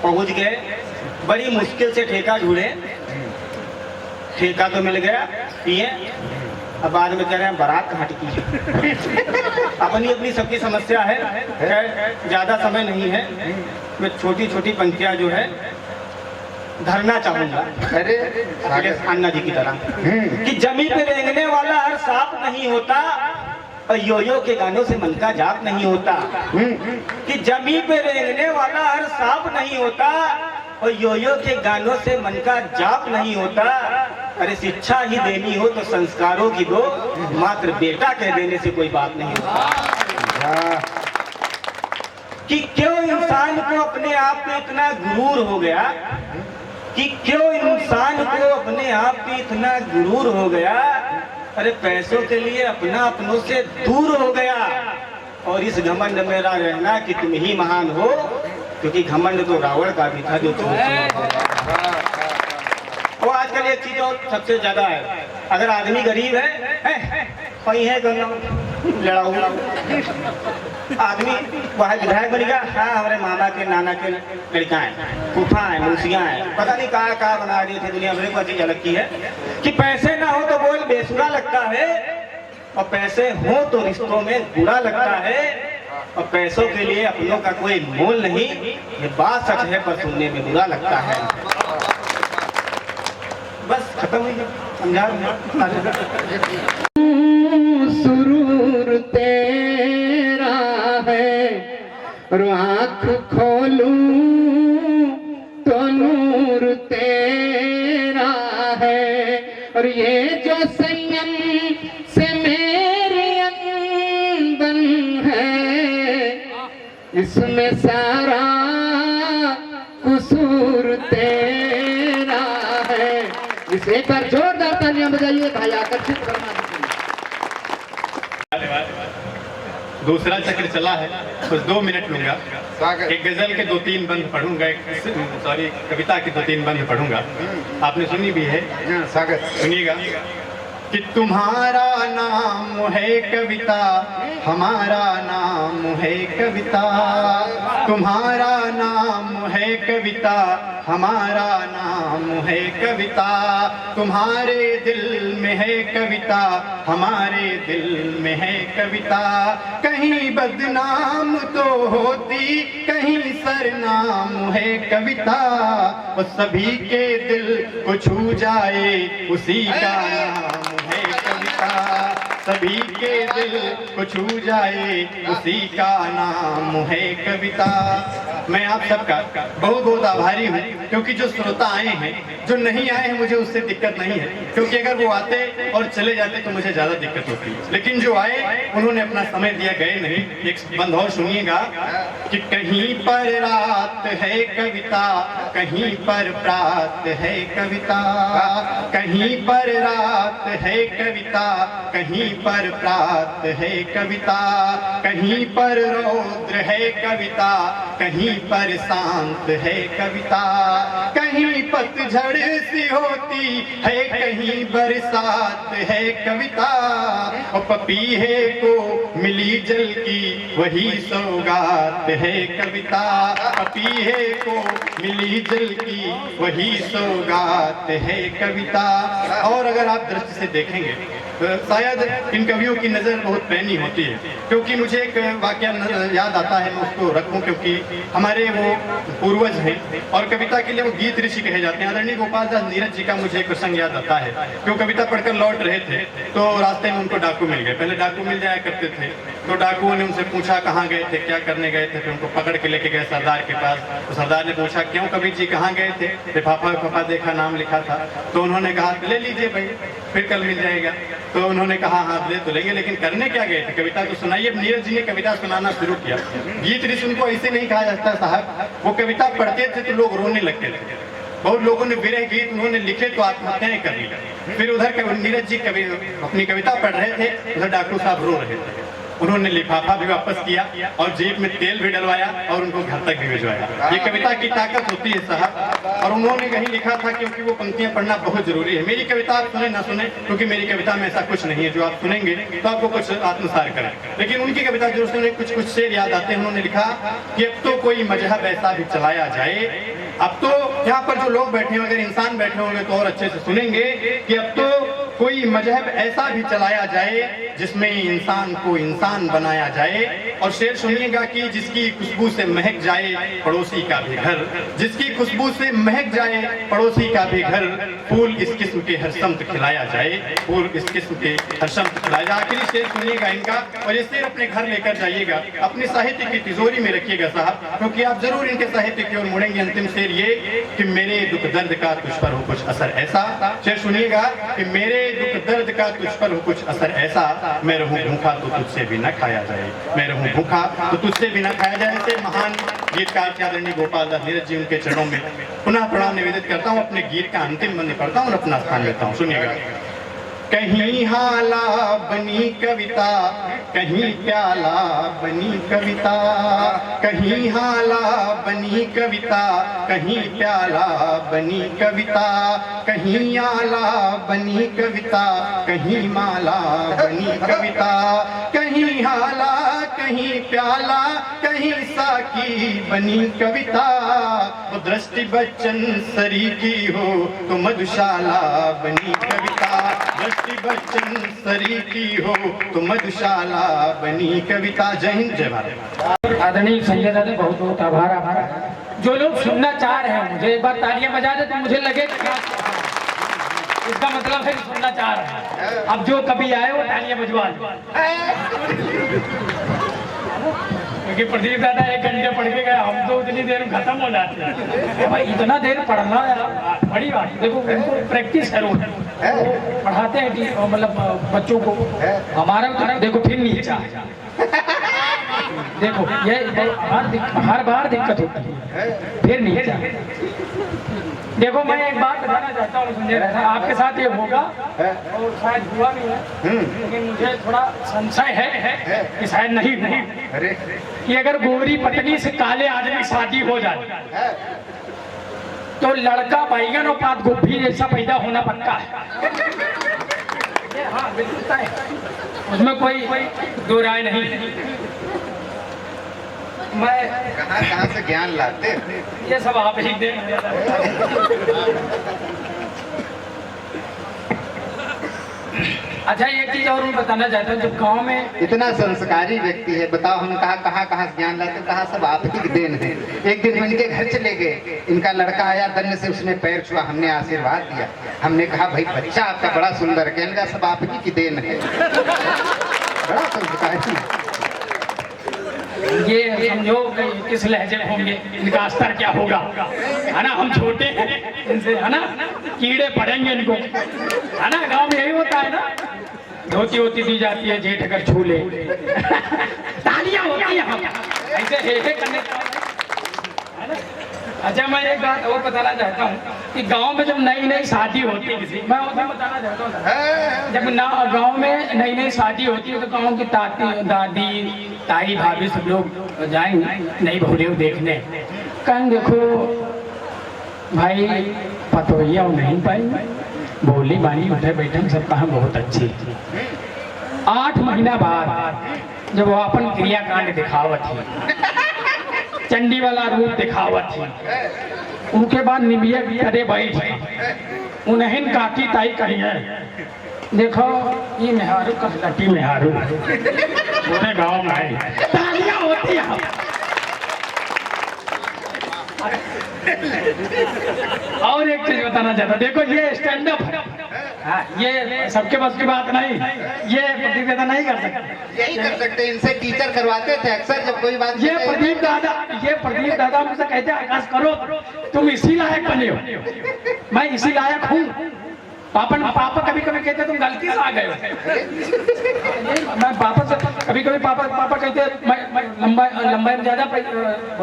पहुंच गए, बड़ी मुश्किल से ठेका ढूंढे, ठेका तो मिल गया, पिए। अब बाद में कह रहे हैं बारात कहाँ टिकी है। अपनी अपनी सबकी समस्या है, ज्यादा समय नहीं है, मैं छोटी छोटी पंक्तियां जो है धरना चाहूंगा अरे अन्ना जी की तरह कि जमी पे रेंगने वाला हर सांप नहीं होता और योयो के गानों से मन का जाप नहीं होता। कि जमी पे रेंगने वाला हर सांप नहीं होता और योयो के गानों से मन का जाप नहीं होता। अरे शिक्षा ही देनी हो तो संस्कारों की दो, मात्र बेटा कह देने से कोई बात नहीं होता। कि क्यों इंसान को अपने आप पे इतना गुरूर हो गया, कि क्यों इंसान को अपने आप पे इतना गुरूर हो गया। अरे पैसों के लिए अपना अपनों से दूर हो गया और इस घमंड में रहना कि तुम ही महान हो, क्योंकि घमंड तो रावण का भी था जो तुम। वो आजकल एक चीज और सबसे ज्यादा है, अगर आदमी गरीब है कोई है लड़ाऊ आदमी वह विधायक बनेगा, हाँ हमारे मामा के नाना के लड़का है, फूफा है, मूसियाँ हैं, पता नहीं कहाँ बना दिए थे। दुनिया भर को चीज अलग की है कि पैसे ना हो तो बोल बेसुरा लगता है और पैसे हो तो रिश्तों में बुरा लगता है और पैसों के लिए अपनों का कोई मोल नहीं। ये बात सच है पर सुनने में बुरा लगता है। बस खत्म हुई, समझा। सुरूर तेरा है और आँख खोलूं तो नूर तेरा है और ये जो संयम से मेरे अंदर है इसमें सारा कसूर तेरा है। इस एक बार जोरदार तालियां बजाइए भाई, आकर्षित करना। दूसरा चक्र चला है, कुछ 2 मिनट लूंगा। एक गजल के 2-3 बंद पढ़ूंगा, सॉरी कविता के 2-3 बंद पढ़ूंगा, आपने सुनी भी है, स्वागत सुनिएगा। कि तुम्हारा नाम है कविता, हमारा नाम है कविता, तुम्हारा नाम है कविता, हमारा नाम है कविता, तुम्हारे दिल में है कविता, हमारे दिल में है कविता, कहीं बदनाम तो होती कहीं सरनाम है कविता, वो सभी के दिल को छू जाए उसी का नाम है कविता, सभी के दिल को छू जाए, उसी का नाम है कविता। मैं आप सबका बहुत बहुत आभारी हूँ, क्योंकि जो श्रोता आए हैं, जो नहीं आए हैं, मुझे उससे दिक्कत नहीं है, क्योंकि अगर वो आते और चले जाते तो मुझे ज्यादा दिक्कत होती। लेकिन जो आए उन्होंने अपना समय दिया, गए नहीं। एक बंद और सुनिएगा कि कहीं पर रात है कविता, कहीं पर प्रात है कविता, कहीं पर रात है कविता, कहीं पर प्रात है कविता, कहीं पर रौद्र है कविता, कहीं पर शांत है कविता, कहीं पतझड़ सी होती है, कहीं बरसात है कविता। और पपीहे को मिली जल की वही सौगात है कविता, पपीहे को मिली जल की वही सौगात है कविता। और अगर आप दृष्टि से देखेंगे शायद इन कवियों की नज़र बहुत पैनी होती है, क्योंकि मुझे एक वाकया याद आता है, मैं उसको रखूं, क्योंकि हमारे वो पूर्वज हैं और कविता के लिए वो गीत ऋषि कहे जाते हैं। आदरणीय गोपाल दास नीरज जी का मुझे एक प्रसंग याद आता है कि वो कविता पढ़कर लौट रहे थे, तो रास्ते में उनको डाकू मिल गए। पहले डाकू मिल जाया करते थे, तो डाकुओं ने उनसे पूछा कहाँ गए थे, क्या करने गए थे। फिर उनको पकड़ के लेके गए सरदार के पास, तो सरदार ने पूछा क्यों कबीर जी कहाँ गए थे। लिफाफा देखा, नाम लिखा था, तो उन्होंने कहा ले लीजिए भाई, फिर कल मिल जाएगा। तो उन्होंने कहा हाँ ले तो लेंगे, लेकिन करने क्या गए थे, कविता तो सुनाइए। अब नीरज जी ने कविता सुनाना शुरू किया। गीत ऋषि उनको ऐसे नहीं कहा जाता साहब, वो कविता पढ़ते थे तो लोग रोने लगते थे। बहुत लोगों ने विरह गीत उन्होंने लिखे तो आत्महत्याएं कर ली। फिर उधर नीरज जी अपनी कविता पढ़ रहे थे, उधर डाकू साहब रो रहे थे। उन्होंने लिफाफा भी वापस किया और जेब में तेल भी डलवाया और उनको घर तक भी भिजवाया। ये कविता की ताकत होती है साहब। और उन्होंने कहीं लिखा था, क्योंकि वो पंक्तियां पढ़ना बहुत जरूरी है। मेरी कविता आप सुने ना सुने, क्योंकि मेरी कविता में ऐसा कुछ नहीं है जो आप सुनेंगे तो आपको कुछ आत्मसार करें, लेकिन उनकी कविता जो सुने कुछ शेर याद आते हैं। उन्होंने लिखा कि अब तो कोई मजहब ऐसा भी चलाया जाए, अब तो यहाँ पर जो लोग बैठे होंगे, अगर इंसान बैठे होंगे तो और अच्छे से सुनेंगे कि अब तो कोई मजहब ऐसा भी चलाया जाए जिसमें इंसान को इंसान बनाया जाए। और शेर सुनिएगा कि जिसकी खुशबू से महक जाए पड़ोसी का भी घर, जिसकी खुशबू से महक जाए पड़ोसी का भी घर, फूल इस किस्म के हर समत खिलाया जाए, फूल इस किस्म के हर समत खिलाया जाए। आखिरी शेर सुनिएगा इनका, और ये शेर अपने घर लेकर जाइएगा, अपनी साहित्य की तिजोरी में रखिएगा साहब, क्योंकि आप जरूर इनके साहित्य की ओर मुड़ेंगे। अंतिम शेर ये कि मेरे दुख दर्द का तुझ पर हो कुछ असर ऐसा। शेर सुनिएगा कि मेरे दुख दर्द का तुझ पर हो कुछ असर ऐसा, मैं रहूं भूखा तो तुझसे भी न खाया जाए, मैं रहूं भूखा तो तुझसे भी न खाया जाए। ऐसे महान गीतकार आदरणीय गोपाल दास नीरज जी, उनके चरणों में पुनः प्रणाम निवेदित करता हूँ। अपने गीत का अंतिम बंद पढ़ता हूँ और अपना स्थान लेता हूँ। सुनिएगा। कहीं हाला बनी कविता, कहीं प्याला बनी कविता, कहीं हाला बनी कविता, कहीं प्याला बनी कविता, कहीं आला बनी कविता, कहीं माला बनी कविता, कहीं हाला कहीं प्याला, कहीं साकी बनी कविता। वो दृष्टि बच्चन सरी की हो तो मधुशाला बनी कविता, दृष्टि बच्चन सरी की हो तो मधुशाला बनी कविता। जय हिंद, जय भारत। आदरणीय संजय दादा, बहुत बहुत आभार। जो लोग सुनना चाह रहे हैं मुझे एक बार तालियां बजा दे तो मुझे लगे इसका मतलब है कि सुनना चाह रहे हैं। अब जो कभी आए वो तालियां बजवा क्योंकि प्रदीप दादा 1 घंटे पढ़ के गए, हम तो उतनी देर में खत्म हो जाते हैं। भाई इतना देर पढ़ना बड़ी बात। देखो उनको प्रैक्टिस करो, पढ़ाते हैं मतलब बच्चों को। हमारा तो देखो फिर नीचा देखो ये हर बार दिक्कत होती है, फिर नीचा। देखो मैं एक बात बताना चाहता हूँ संजय दादा, आपके साथ ये होगा और शायद हुआ भी है, लेकिन मुझे थोड़ा संशय है कि शायद नहीं कि अगर गोरी पत्नी से काले आदमी शादी हो जाए तो लड़का बैगन और पात गोभी जैसा पैदा होना पक्का है। हाँ बिल्कुल है, उसमें कोई दो राय नहीं। मैं कहाँ से ज्ञान लाते, ये सब आप ही दें। अच्छा एक चीज और मैं बताना चाहता हूँ, जब गांव में इतना संस्कारी व्यक्ति है, बताओ हम कहाँ से ज्ञान लाते, कहा सब आप ही की देन है। एक दिन इनके घर चले गए, इनका लड़का आया, दन्य से उसने पैर छुआ, हमने आशीर्वाद दिया। हमने कहा भाई बच्चा आपका बड़ा सुंदर है, कहने का सब आप ही की देन है। बड़ा संस्कारी। ये समझो कि किस लहजे में होंगे, इनका स्तर क्या होगा, है ना। हम छोटे हैं इनसे, है ना, कीड़े पड़ेंगे इनको, है ना। गांव में यही होता है ना, धोती होती दी जाती है, जेठ अगर छू ले तालियां होती हैं, हम ऐसे हे करने का, है ना। अच्छा मैं एक बात और बताना चाहता हूँ कि गांव में जब नई नई शादी होती है किसी, मैं उसमें बताना चाहता हूँ, जब गांव में नई नई शादी होती है तो गांव की दादी ताई भाभी सब लोग जाएंगे नई बहुरेव देखने, कहेंगे देखो भाई पतोहिया नहीं पाई, बोली बानी उठे बैठे सब कहा बहुत अच्छी। 8 महीना बाद जब वो अपन क्रियाकांड दिखावत थी, चंडी वाला रूप दिखावत थी, उनके बाद निमिया भी अरे बैठ उन्हें काकी ताई कही है, देखो ये मेहारू कसलटी मेहारू पूरे गांव में है, तालियां होती है। और एक चीज बताना चाहता, देखो ये स्टैंड अप है, ये सबके बस की बात नहीं, ये प्रतिवेदन नहीं कर सकते, यही कर सकते, इनसे टीचर करवाते थे अक्सर जब कोई बात। ये प्रदीप दादा मुझसे कहते आकाश करो, तुम इसी लायक बने हो, मैं इसी लायक हूँ। पापा कभी कभी कहते तुम गलती से आ गए हो, मैं पापा से कभी पापा कहते मैं लंबाई में ज्यादा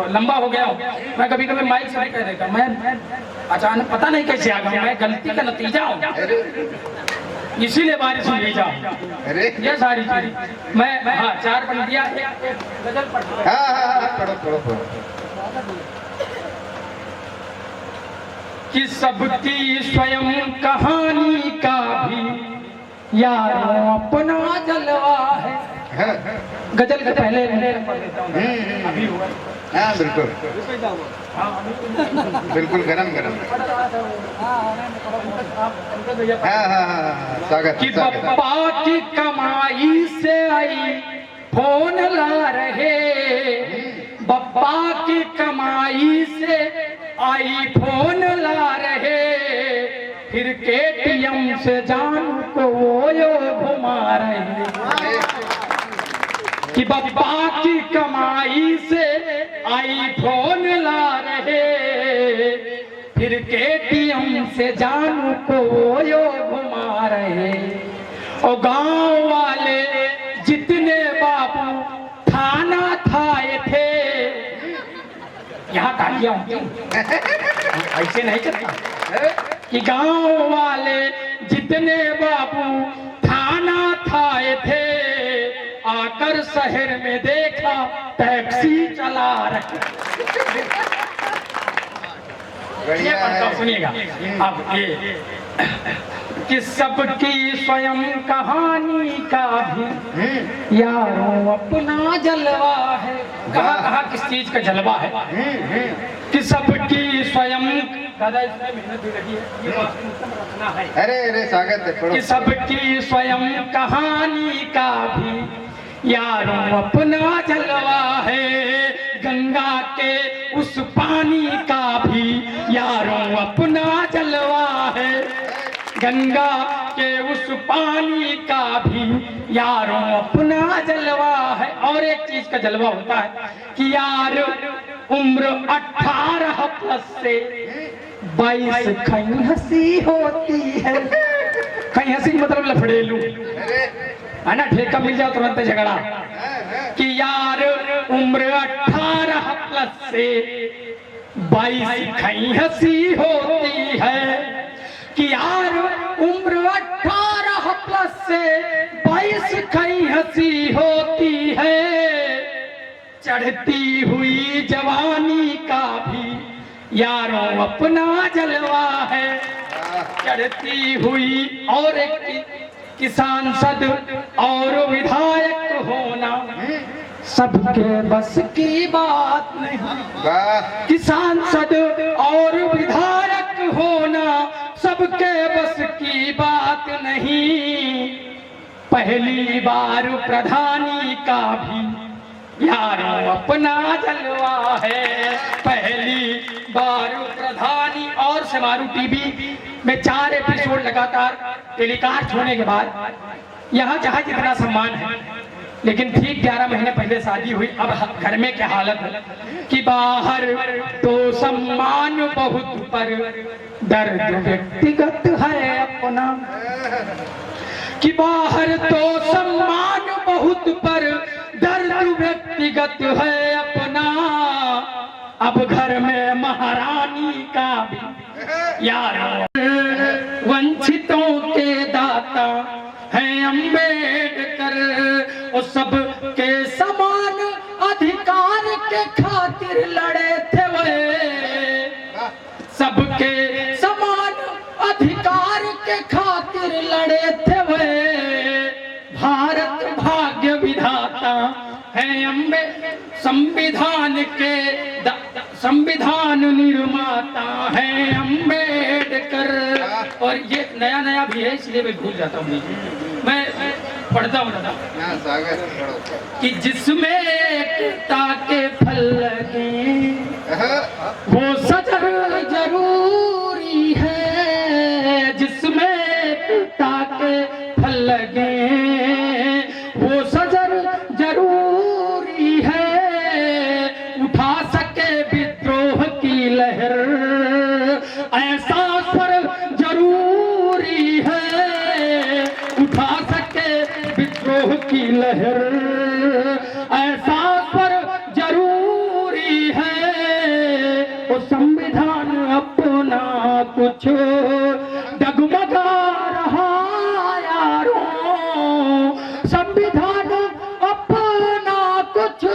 लंबा हो गया हूँ, मैं कभी माइक से कह देता, मैं अचानक पता नहीं कैसे आ गया, मैं गलती का नतीजा हूँ, इसीलिए बारिश हुई जाओ। ये सारी चीज मैं 4 पंक्तियां एक गजल पढ़ो। कि सबकी स्वयं कहानी का भी यारों अपना जलवा है। गजल के पहले अभी हुआ, हाँ बिल्कुल बिल्कुल गरम स्वागत। कि पप्पा की कमाई से आई फोन ला रहे, पप्पा की कमाई से आई फोन ला रहे, फिर केटीएम से जान को वो यो घुमा रहे। कि पप्पा की कमाई से आई फोन ला रहे, फिर केटीएम से जान को वो यो घुमा रहे। और गांव वाले जितने बाबू थाना थाए थे, यहाँ तालियां ऐसे नहीं चलता। कि गांव वाले जितने बाबू थाना थाए थे, आकर शहर में देखा टैक्सी चला रहे। ये बात सुनिएगा अब, ये कि सबकी स्वयं कहानी का भी यारों अपना जलवा है। कहा किस चीज का जलवा है? कि सबकी स्वयं, दादा इसमें मेहनत भी लगी है, ये रखना है। अरे स्वागत है। कि सबकी स्वयं कहानी का भी यारों अपना जलवा है, गंगा के उस पानी का भी यारों अपना जलवा है, गंगा के उस पानी का भी यारों अपना जलवा है। और एक चीज का जलवा होता है कि यार उम्र 18 प्लस से 22 कहीं हंसी होती है। कहीं हंसी मतलब लफड़ेलू, है ना, ठेका मिल जाए तुरंत झगड़ा। कि यार उम्र 18 प्लस से 22 कहीं हंसी होती है। कि यार उम्र 18 प्लस से 22 कहीं हंसी होती है, चढ़ती हुई जवानी का भी यारों अपना जलवा है। चढ़ती हुई, और एक कि सांसद और विधायक होना सबके बस की बात नहीं। कि सांसद और विधायक होना सबके बस की बात नहीं। पहली बार प्रधानी का भी यारों अपना जलवा है। पहली बार प्रधानी और समारू टीवी में 4 एपिसोड लगातार टेलीकास्ट होने के बाद यहाँ जहाँ जितना सम्मान है, लेकिन ठीक 11 महीने पहले शादी हुई। अब घर में क्या हालत है कि बाहर तो सम्मान बहुत पर दर्द व्यक्तिगत है अपना, कि बाहर तो सम्मान बहुत पर दर्द व्यक्तिगत है अपना। अब घर में महारानी का भी यार वंचितों के दाता है अम्बेडकर, और सब के समान अधिकार के खातिर लड़े थे वे, सबके समान अधिकार के खातिर लड़े थे वे। भारत भाग्य विधाता है अम्बे, संविधान के संविधान निर्माता है अम्बेडकर। और ये नया नया भी है, इसलिए मैं भूल जाता हूँ। मैं पढ़ता हूँ कि जिसमें एकता के फल लगे वो सजर जरूरी है, जिसमें एकता के फल लगे वो सजर जरूरी है। उठा सके विद्रोह की लहर ऐसा स्वर जरूरी है, उठा सके विद्रोह की लहर ऐसा स्वर जरूरी है। वो संविधान अपना कुछ डगमगा रहा यारों, संविधान अपना कुछ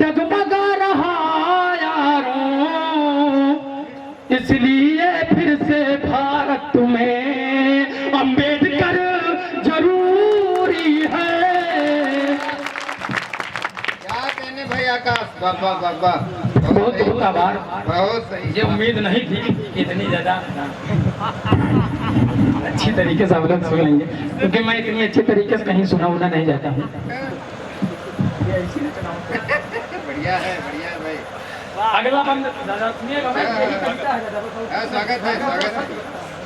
डगमगा रहा यारों। इसलिए फिर से भारत में अम्बेडकर जरूरी है। क्या कहने भाई आकाश, बाबा बाबा बहुत बहुत आभार। बहुत सही। ये उम्मीद नहीं थी कि इतनी ज्यादा अच्छी तरीके से आप लोग सुन लेंगे, क्योंकि मैं इतनी अच्छी तरीके से कहीं सुना नहीं जाता हूँ। बढ़िया है भाई। अगला बंद दादा सुनिएगा, मैं यही कविता है दादा। हाँ, स्वागत है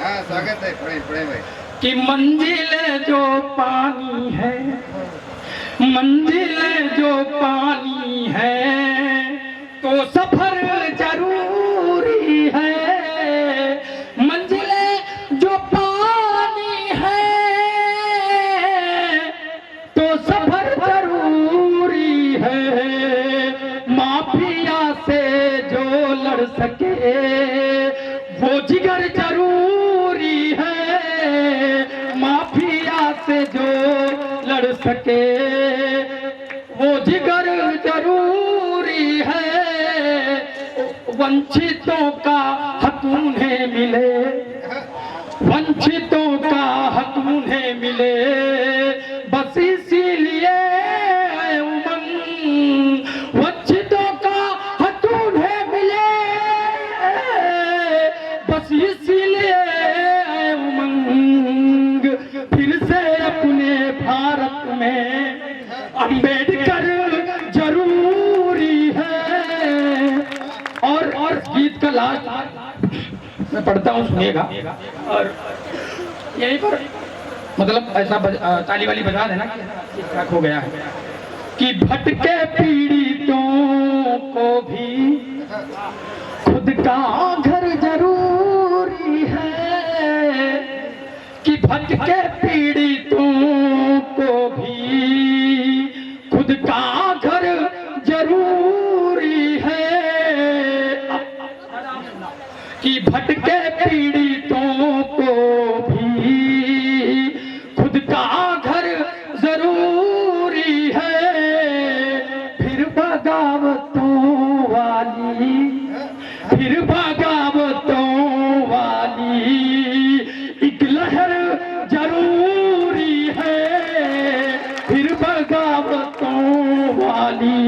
हाँ, स्वागत है। पढ़े भाई। कि मंजिल जो पानी है, मंजिल जो पानी है तो सफर जरूरी है। मंजिल जो पानी है तो सफर जरूरी है। माफिया से जो लड़ सके वो जिगर जरूरी है। माफिया से जो लड़ सके वो जिगर जरूरी है। वंचितों का हक उन्हें मिले, वंचितों का हक उन्हें मिले, बस इसीलिए उमंग। वंचितों का हक उन्हें मिले, बस इसीलिए उमंग। फिर से अपने भारत में अम्बेडकर जरूरी है। और गीत का लास्ट मैं पढ़ता हूँ, सुनिएगा। और यहीं पर मतलब ऐसा ताली वाली बजा देना कि ठीक ठाक हो गया है कि भटके पीड़ितों को भी खुद का घर जरूरी है। कि भटके पीड़ितों को भी खुद का घर जरूरी है। कि भटके पीड़ितों को भी खुद का घर जरूरी है। फिर बगावतों वाली, फिर बगावतों वाली एक लहर जरूरी है। फिर बगावतों वाली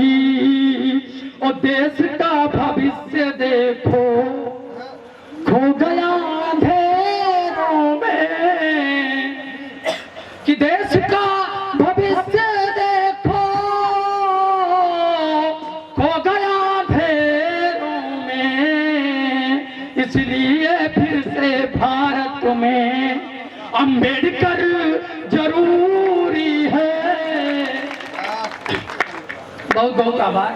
और देश का भविष्य देखो खो गया अंधेरों में। से देखो खो गया अंधेरों में, इसलिए फिर से भारत में अंबेडकर जरूरी है। बहुत बहुत आभार।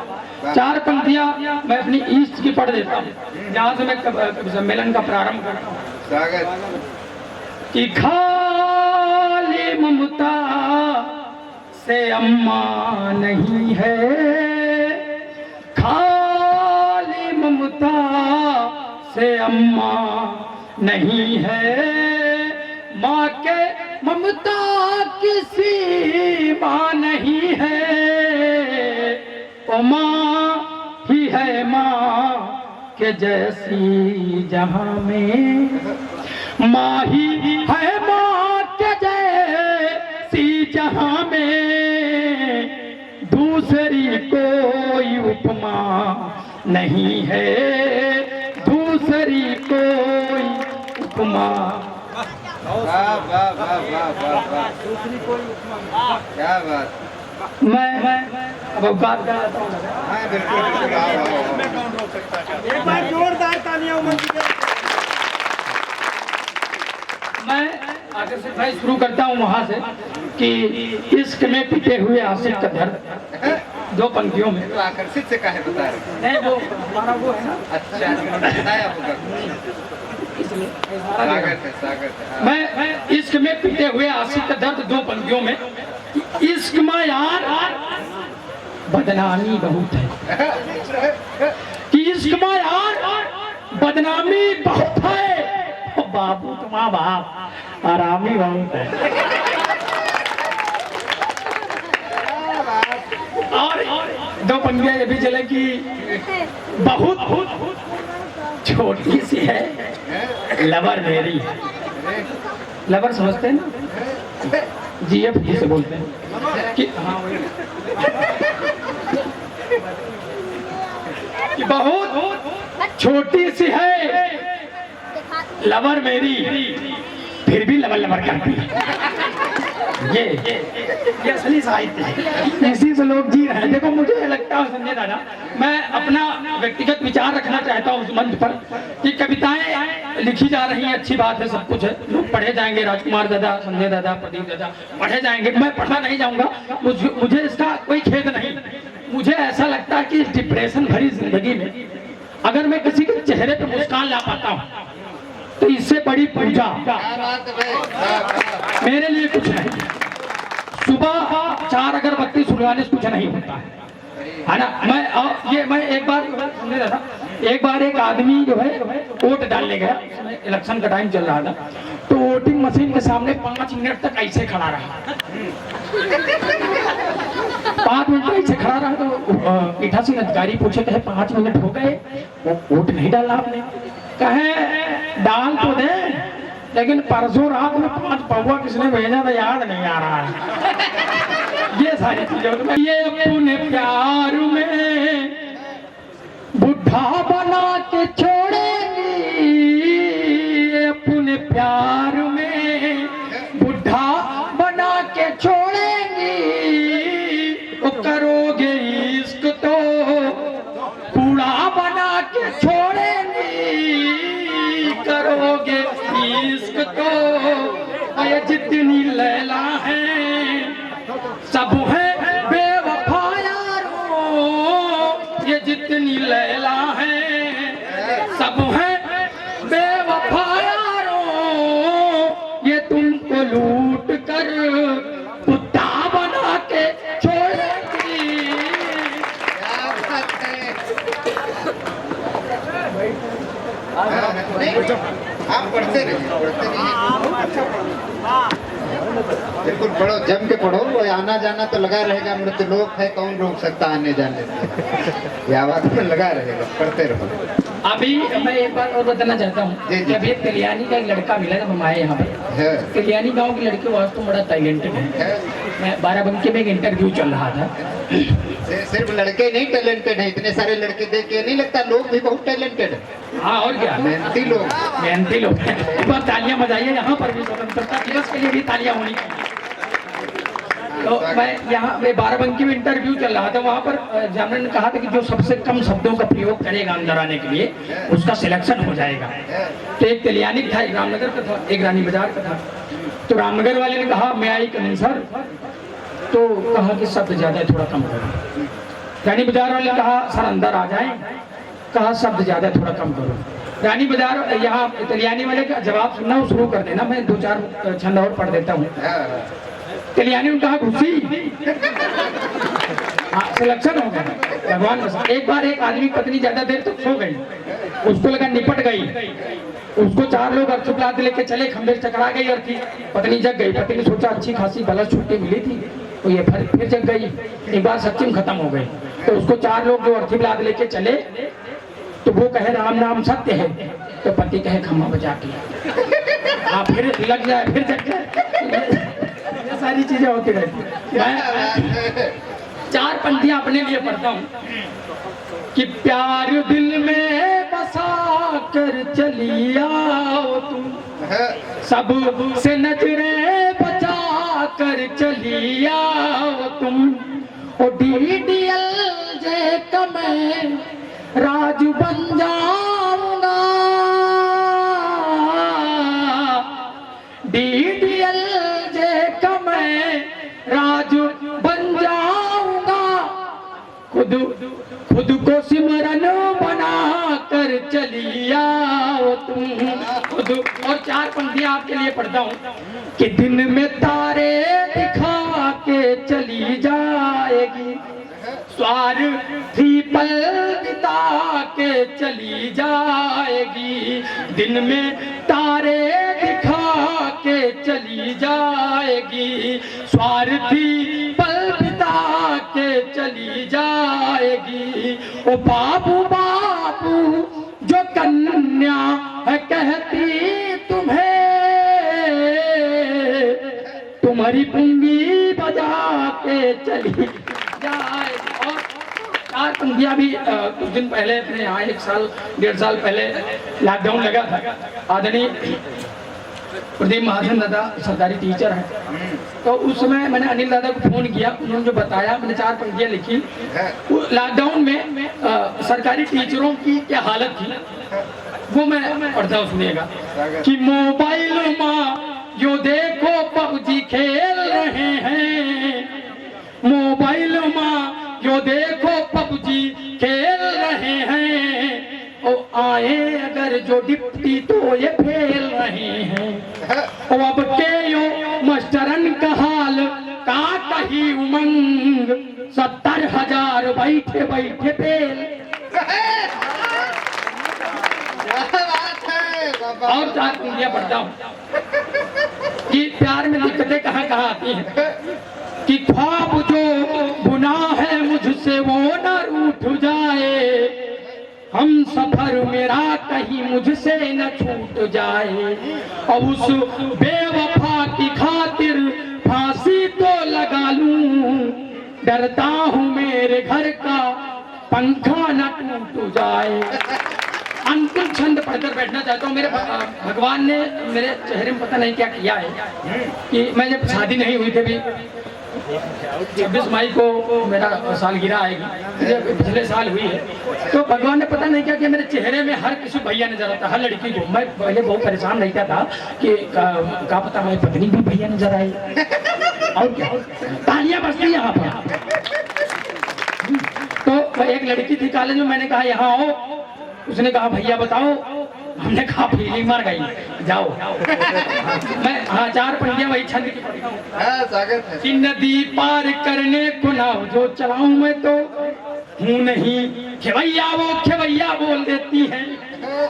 4 पंक्तियां मैं अपनी ईस्ट की पढ़ देता हूँ, जहाँ से मैं सम्मेलन का प्रारंभ करता हूँ। कि खाली ममता से अम्मा नहीं है, खाली ममता से अम्मा नहीं है, माँ के ममता किसी माँ नहीं है, ओ माँ ही है माँ के जैसी जहाँ में, माँ ही है माँ के जैसी जहाँ में, दूसरी कोई उपमा नहीं है, दूसरी कोई उपमा। वाह वाह वाह वाह वाह वाह, दूसरी कोई उपमा, क्या बात। मैं अब अवकाश कराता हूँ। हाँ बिल्कुल बिल्कुल, एक बार जोरदार तालियां उमंग दीजिए। मैं आकर्षित भाई शुरू करता हूँ वहां से कि इश्क में पिटे हुए आशिक का दर्द, 2 पंक्तियों में। तो आकर्षित से काहे बता रहे? नहीं वो हमारा वो है ना, अच्छा बताया होगा, इसलिए स्वागत है स्वागत है। हाँ। मैं इश्क में पिटे हुए आशिक का दर्द 2 पंक्तियों में। इश्क में यार बदनामी बहुत है, कि इश्क में यार बदनामी बहुत है, ओ बाबू तुम्हारा बाप आरामी बहुत है। और 2 पंक्तियां ये भी चले कि बहुत छोटी सी है लवर मेरी। लवर समझते हैं ना, जीएफ जिसे बोलते हैं कि हाँ कि बहुत छोटी सी है लवर मेरी, फिर भी लवर लवर करती है। ये असली साहित्य है, इसी से लोग जी रहे हैं। देखो मुझे लगता है संजय दादा, मैं अपना व्यक्तिगत विचार रखना चाहता हूँ उस मंच पर कि कविताएं लिखी जा रही हैं, अच्छी बात है, सब कुछ है, लोग पढ़े जाएंगे, राजकुमार दादा, संजय दादा, प्रदीप दादा पढ़े जाएंगे, मैं पढ़ना नहीं जाऊंगा, मुझे इसका कोई खेद नहीं। मुझे ऐसा लगता है कि इस डिप्रेशन भरी जिंदगी में अगर मैं किसी के चेहरे पर मुस्कान ला पाता हूँ तो इससे बड़ी पूजा मेरे लिए कुछ नहीं। सुबह 4 अगरबत्ती सुलगाने से कुछ नहीं होता है ना। मैं एक बार सुनने रहा था, एक बार एक आदमी जो है वोट डालने गया, इलेक्शन का टाइम चल रहा था, तो वोटिंग मशीन के सामने 5 मिनट तक ऐसे खड़ा रहा। 5 मिनट तक ऐसे खड़ा रहा तो पीठासीन अधिकारी पूछे कहे 5 मिनट हो गए, वोट नहीं डाला आपने? कहे डाल तो दे, लेकिन परसों रात में 5 पौवा किसने भेजा था याद नहीं आ रहा है। ये सारी चीजें ये अपने प्यार में बुढ़ा बना के छोड़ेंगी, अपने प्यार में बुढ़ा बना के छोड़ेंगी, वो करोगे इश्क तो कूड़ा बना के छोड़ेंगी, करोगे इश्क तो ये जितनी लैला है सब है बेवफा यारो, ये जितनी लैला है सब है बेवफा यारो, ये तुमको लूट कर कुत्ता बना के छोड़ेगी। आप पढ़ते रहिए, बिल्कुल पढ़ो, जम के पढ़ो, वो आना जाना तो लगा रहेगा, मृत्युलोक है कौन रोक सकता आने जाने से, ये आवाज में लगा रहेगा, पढ़ते रहो। अभी मैं एक बात और बताना चाहता हूँ कि अभी एक कल्याणी का एक लड़का मिला जब हम आए यहाँ पर, कल्याणी गांव की लड़की वास्तव में बड़ा टैलेंटेड है। मैं बाराबंकी में एक इंटरव्यू चल रहा था, सिर्फ लड़के नहीं टैलेंटेड है, इतने सारे लड़के देख के नहीं लगता लोग भी बहुत टैलेंटेड है। हाँ और क्या, मेहनती लोग एक बार तालियां बजाइए, यहाँ पर भी स्वतंत्रता दिवस के लिए भी तालियां होनी चाहिए। तो मैं यहाँ में बाराबंकी में इंटरव्यू चल रहा था, वहाँ पर जानवर ने कहा था कि जो सबसे कम शब्दों का प्रयोग करेगा अंदर आने के लिए उसका सिलेक्शन हो जाएगा। तो एक कल्याणी था, एक रामनगर का था, एक रानी बाजार का था। तो रामनगर वाले ने कहा मैं आई कमिंग सर, तो कहा कि शब्द ज्यादा है थोड़ा कम करो। रानी बाजार वाले ने कहा सर अंदर आ जाए, कहा शब्द ज्यादा है थोड़ा कम करो। रानी बाजार यहाँ कल्याणी वाले का जवाब सुनना वो शुरू कर देना, मैं 2-4 छंद और पढ़ देता हूँ। कल्याणी ने कहा घुसी, हाँ सिलेक्शन हो गया भगवान। एक बार एक आदमी पत्नी ज्यादा देर तक सो गई, उसको लगा निपट गई, उसको 4 लोग अर्थी प्लाद लेके चले, खंबे चकरा गई अर्थी, पत्नी जग गई। पत्नी ने सोचा अच्छी खासी भला छुट्टी मिली थी, तो ये फिर जग गई, एक बार सच्ची खत्म हो गई। तो उसको 4 लोग जो अर्थी प्लाद लेके चले, तो वो कहे राम नाम सत्य है, तो पति कहे खम्मा बजा के, हाँ फिर लग जाए, फिर जग जाए, ये सारी चीजें होती रहती। मैं 4 पंक्तियां अपने लिए पढ़ता हूँ कि प्यार दिल में बसा कर चली आओ तुम, सब से नजरें बचा कर चली आओ तुम, ओ DDL जे का मैं राजू बन जाऊंगा, DDL जे का मैं राजू बन जाऊंगा, खुद को सिमरन बना कर चली आओ तुम खुद। और 4 पंक्तियां आपके लिए पढ़ता हूँ कि दिन में तारे दिखा के चली जाएगी, स्वार्थी पल बिता के चली जाएगी, दिन में तारे दिखा के चली जाएगी, स्वार्थी पल बिता के चली जाएगी। ओ बाबू बाबू जो कन्या है कहती तुम्हें, तुम्हारी पुंगी बजा के चली जाए। और 4 पंक्तियां भी कुछ दिन पहले अपने यहाँ 1 साल 1.5 साल पहले लॉकडाउन लगा था। आदरणीय प्रदीप महाजन दादा सरकारी टीचर है, तो उस समय मैंने अनिल दादा को फोन किया, उन्होंने जो बताया मैंने 4 पंक्तियां लिखी। लॉकडाउन में सरकारी टीचरों की क्या हालत थी वो मैं पढ़ता हूँ, सुनिएगा कि मोबाइल में यो देखो PUBG खेल रहे हैं, मोबाइल में यो देखो PUBG खेल रहे हैं, ओ आए अगर जो डिप्टी तो ये फेल रहे हैं, ओ अब के यो मास्टरन का हाल का कही उमंग, 70,000 बैठे बैठे फेल। और 4 पंक्तियां पढ़ता हूँ कि प्यार में दिक्कतें कहाँ कहाँ आती हैं कि ख्वाब जो बुना है मुझसे वो न रूठ जाए, हम सफर मेरा कहीं मुझसे न छूट जाए, और उस बेवफा की खातिर फांसी तो लगा लूं, डरता हूँ मेरे घर का पंखा न टूट जाए। अंतिम छंद पढ़कर बैठना चाहता हूँ। मेरे भगवान ने मेरे चेहरे में पता नहीं क्या किया है कि मैं जब शादी नहीं हुई थी, 26 मई को मेरा सालगिरह आएगी, पिछले साल हुई है, तो भगवान ने पता नहीं क्या कि मेरे चेहरे में हर किसी भैया नजर आता, हर लड़की को। मैं पहले बहुत परेशान रहता था कि क्या पता मेरी पत्नी भी भैया नजर आए, और क्या तालियां बजती यहाँ पर। तो एक लड़की थी कॉलेज में, मैंने कहा यहाँ आओ, उसने कहा भैया बताओ, हमने कहा फीलिंग मार गई जाओ। मैं 4 पंक्तियां वही छंद की पढ़ता हूँ कि नदी पार करने को नाव जो चलाऊं मैं तो हूँ नहीं, खेवैया वो खेवैया बोल देती है,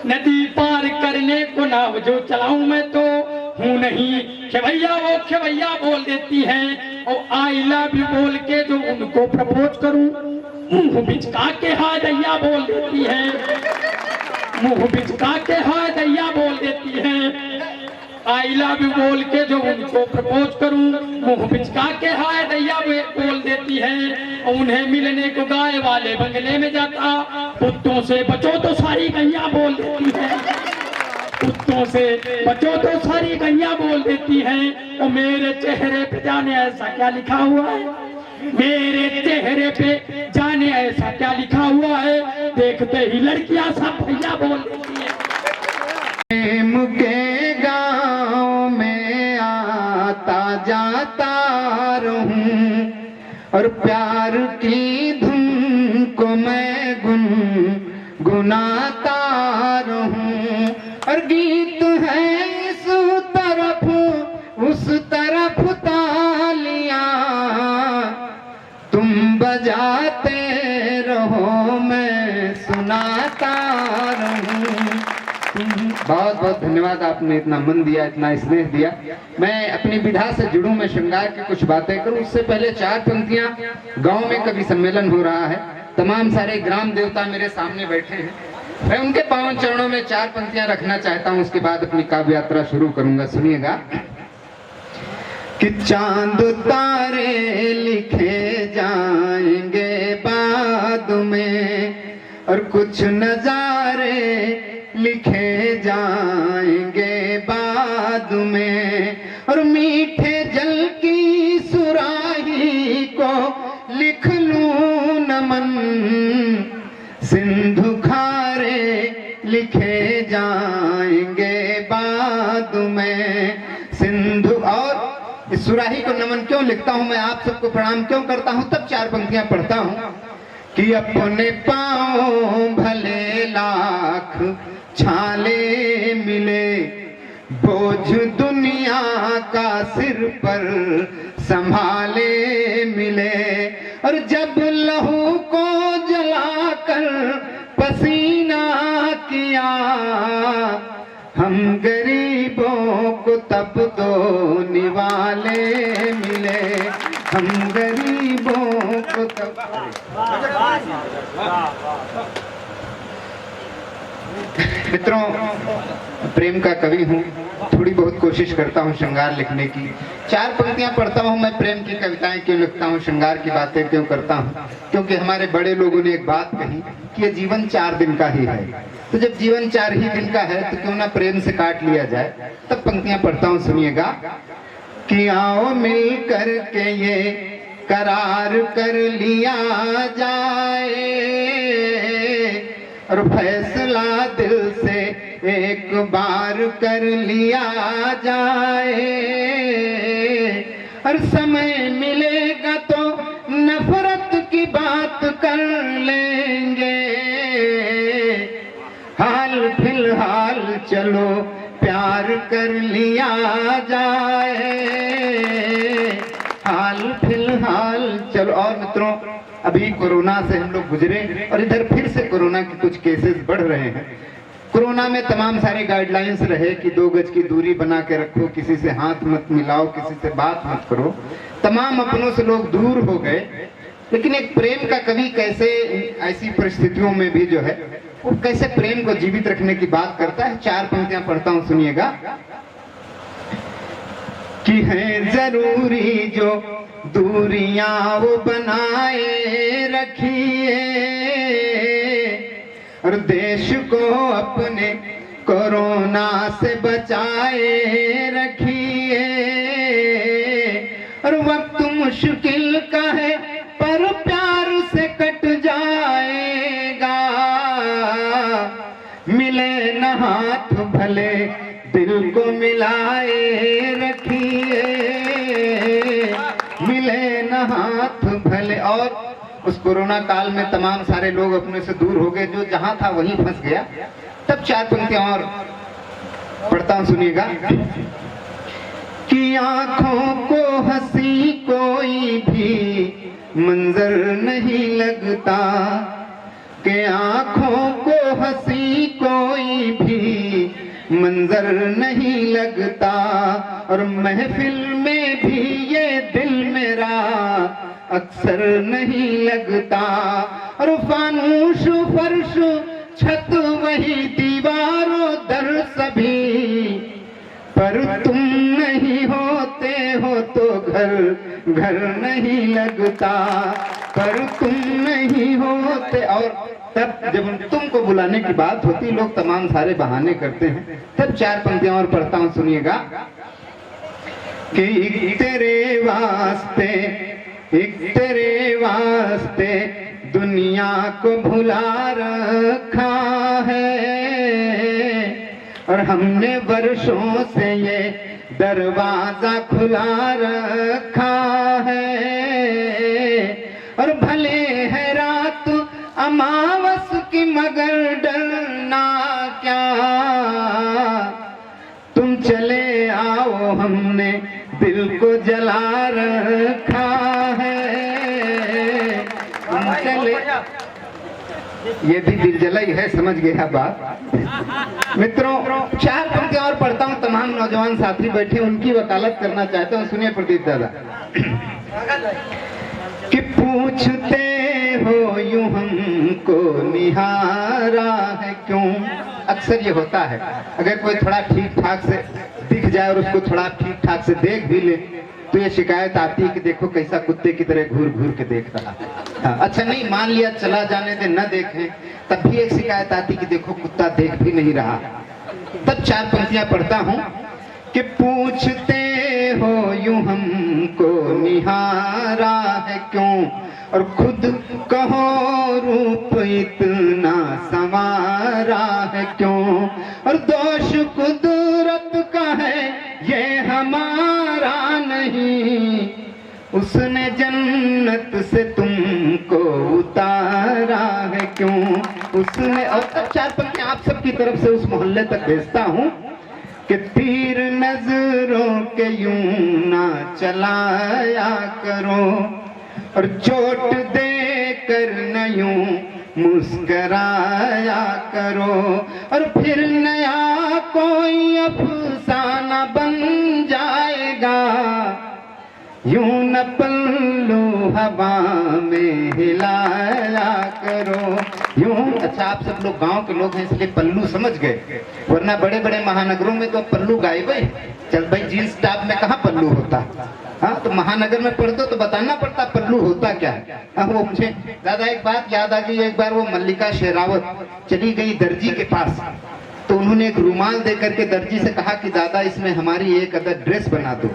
नदी पार करने को नाव जो चलाऊं मैं तो हूँ नहीं, खेवैया वो खेवैया बोल देती है, और आई लव यू बोल के जो उनको प्रपोज करूं, मुंह बिचका के हाँ दैया बोल देती है, मुंह बिचका के हाँ दैया बोल देती है, आई लव यू बोल के जो उनको प्रपोज करूं, मुंह बिचका के हाँ दैया बोल देती है, और उन्हें मिलने को गाय वाले बंगले में जाता, कुत्तों से बचो तो सारी गैया बोल देती है, कुत्तों से बचो तो सारी गैया बोल देती हैं। और मेरे चेहरे पे जाने ऐसा क्या लिखा हुआ है, मेरे चेहरे पे जाने ऐसा क्या लिखा हुआ है, देखते ही लड़कियां सब भैया बोल देती हैं। प्रेम के गाँव में आता जाता रहूं और प्यार की धुन को मैं गुनगुनाता रहूं। और गीत है इस तरफ उस तरफ तालियां, तुम बजाते रहो मैं सुनाता रहूं। बहुत बहुत धन्यवाद, आपने इतना मन दिया, इतना स्नेह दिया। मैं अपनी विधा से जुड़ूं, मैं श्रृंगार की कुछ बातें करूं। उससे पहले 4 पंक्तियां, गांव में कवि सम्मेलन हो रहा है, तमाम सारे ग्राम देवता मेरे सामने बैठे हैं, मैं उनके पावन चरणों में 4 पंक्तियां रखना चाहता हूं। उसके बाद अपनी काव्य यात्रा शुरू करूंगा। सुनिएगा कि चांद तारे लिखे जाएंगे बाद में और कुछ नजारे लिखे जाएंगे बाद में, और मीठे जल की सुराही को लिख लूं नमन, सिंधु खारे लिखे जाएंगे बाद में। सिंधु और इस सुराही को नमन क्यों लिखता हूं मैं, आप सबको प्रणाम क्यों करता हूं, तब 4 पंक्तियां पढ़ता हूं कि अपने पांव भले लाख छाले मिले, बोझ दुनिया का सिर पर संभाले मिले, और जब लहू को जलाकर पसीना किया, हम गरीबों को तब दो निवाले मिले, हम गरीबों को तब। मित्रों, प्रेम का कवि हूँ, थोड़ी बहुत कोशिश करता हूँ श्रृंगार लिखने की। 4 पंक्तियां पढ़ता हूँ मैं, प्रेम की कविताएं क्यों लिखता हूँ, श्रृंगार की बातें क्यों करता हूँ, क्योंकि हमारे बड़े लोगों ने एक बात कही कि ये जीवन 4 दिन का ही है। तो जब जीवन 4 ही दिन का है तो क्यों ना प्रेम से काट लिया जाए। तब पंक्तियां पढ़ता हूँ, सुनिएगा कि आओ मिल कर के ये करार कर लिया जाए, और फैसला दिल से एक बार कर लिया जाए, और समय मिलेगा तो नफरत की बात कर लेंगे, हाल फिलहाल चलो प्यार कर लिया जाए, हाल फिलहाल चलो। और मित्रों, अभी कोरोना से हम लोग गुजरे और इधर फिर से कोरोना के कुछ केसेस बढ़ रहे हैं। कोरोना में तमाम सारे गाइडलाइंस रहे कि 2 गज की दूरी बना के रखो, किसी से हाथ मत मिलाओ, किसी से बात मत करो, तमाम अपनों से लोग दूर हो गए। लेकिन एक प्रेम का कवि कैसे ऐसी परिस्थितियों में भी जो है वो कैसे प्रेम को जीवित रखने की बात करता है। 4 पंक्तियां पढ़ता हूं, सुनिएगा कि है जरूरी जो दूरियां वो बनाए रखिए, और देश को अपने कोरोना से बचाए रखिए, और वक्त मुश्किल का है पर प्यार से कट जाएगा, मिले न हाथ भले दिल को मिलाए रखिए, मिले न हाथ भले। और उस कोरोना काल में तमाम सारे लोग अपने से दूर हो गए, जो जहां था वहीं फंस गया। तब 4 पंक्तियां और पढ़ता हूं, सुनिएगा कि आंखों को हंसी कोई भी मंजर नहीं लगता, कि आंखों को हंसी कोई भी मंजर नहीं लगता, और महफिल में भी ये दिल मेरा अक्सर नहीं लगता, और फानूश फर्श छत वही दीवारों दर सभी, पर तुम नहीं होते हो तो घर घर नहीं लगता, पर तुम नहीं होते। और तब जब तुमको बुलाने की बात होती, लोग तमाम सारे बहाने करते हैं। तब 4 पंक्तियां और पढ़ता हूं, सुनिएगा। कि एक तेरे वास्ते दुनिया को भुला रखा है, और हमने वर्षों से ये दरवाजा खुला रखा है। और भले है रात अमावस की, मगर डरना क्या, तुम चले आओ, हमने दिल को जला रखा है। तुम चले, ये भी दिल जलाई है, समझ गया बात। मित्रों 4 पंक्तियां और पढ़ता हूं, तमाम नौजवान साथी बैठे, उनकी वकालत करना चाहता हूं। सुनिए प्रदीप दादा। कि पूछते हो यूं हमको निहारा है क्यों। अक्सर ये होता है, अगर कोई थोड़ा ठीक ठाक से दिख जाए और उसको थोड़ा ठीक ठाक से देख भी ले, तो ये शिकायत आती है कि देखो कैसा कुत्ते की तरह घूर घूर के देख रहा। हाँ, अच्छा नहीं मान लिया, चला जाने दे, न देखें, तब भी एक शिकायत आती कि देखो कुत्ता देख भी नहीं रहा। तब 4 पंक्तियां पढ़ता हूं। कि पूछते हो यूं हमको निहारा है क्यों, और खुद कहो रूप इतना संवारा है क्यों, और दोष कुदरत का है ये हमारा नहीं, उसने जन्नत से तुमको उतारा है क्यों, उसने। और तब 4 पंक्तियां आप सबकी तरफ से उस मोहल्ले तक भेजता हूं। कि तीर नजरों के यूं ना चलाया करो, और चोट देकर न यूं मुस्कराया करो, और फिर नया कोई अफसाना बन जाएगा, यूं न पल्लू हवा में हिलाया करो यूं। अच्छा आप सब लोग गांव के लोग हैं इसलिए पल्लू समझ गए, वरना बड़े बड़े महानगरों में तो पल्लू गायब है। चल भाई जींस टॉप में कहाँ पल्लू होता। हाँ तो महानगर में पढ़ते तो बताना पड़ता पल्लू होता क्या है। हाँ वो मुझे दादा एक बात याद आ गई। एक बार वो मल्लिका शेरावत चली गई दर्जी के पास, तो उन्होंने एक रुमाल दे करके दर्जी से कहा कि दादा इसमें हमारी एक अदर ड्रेस बना दो।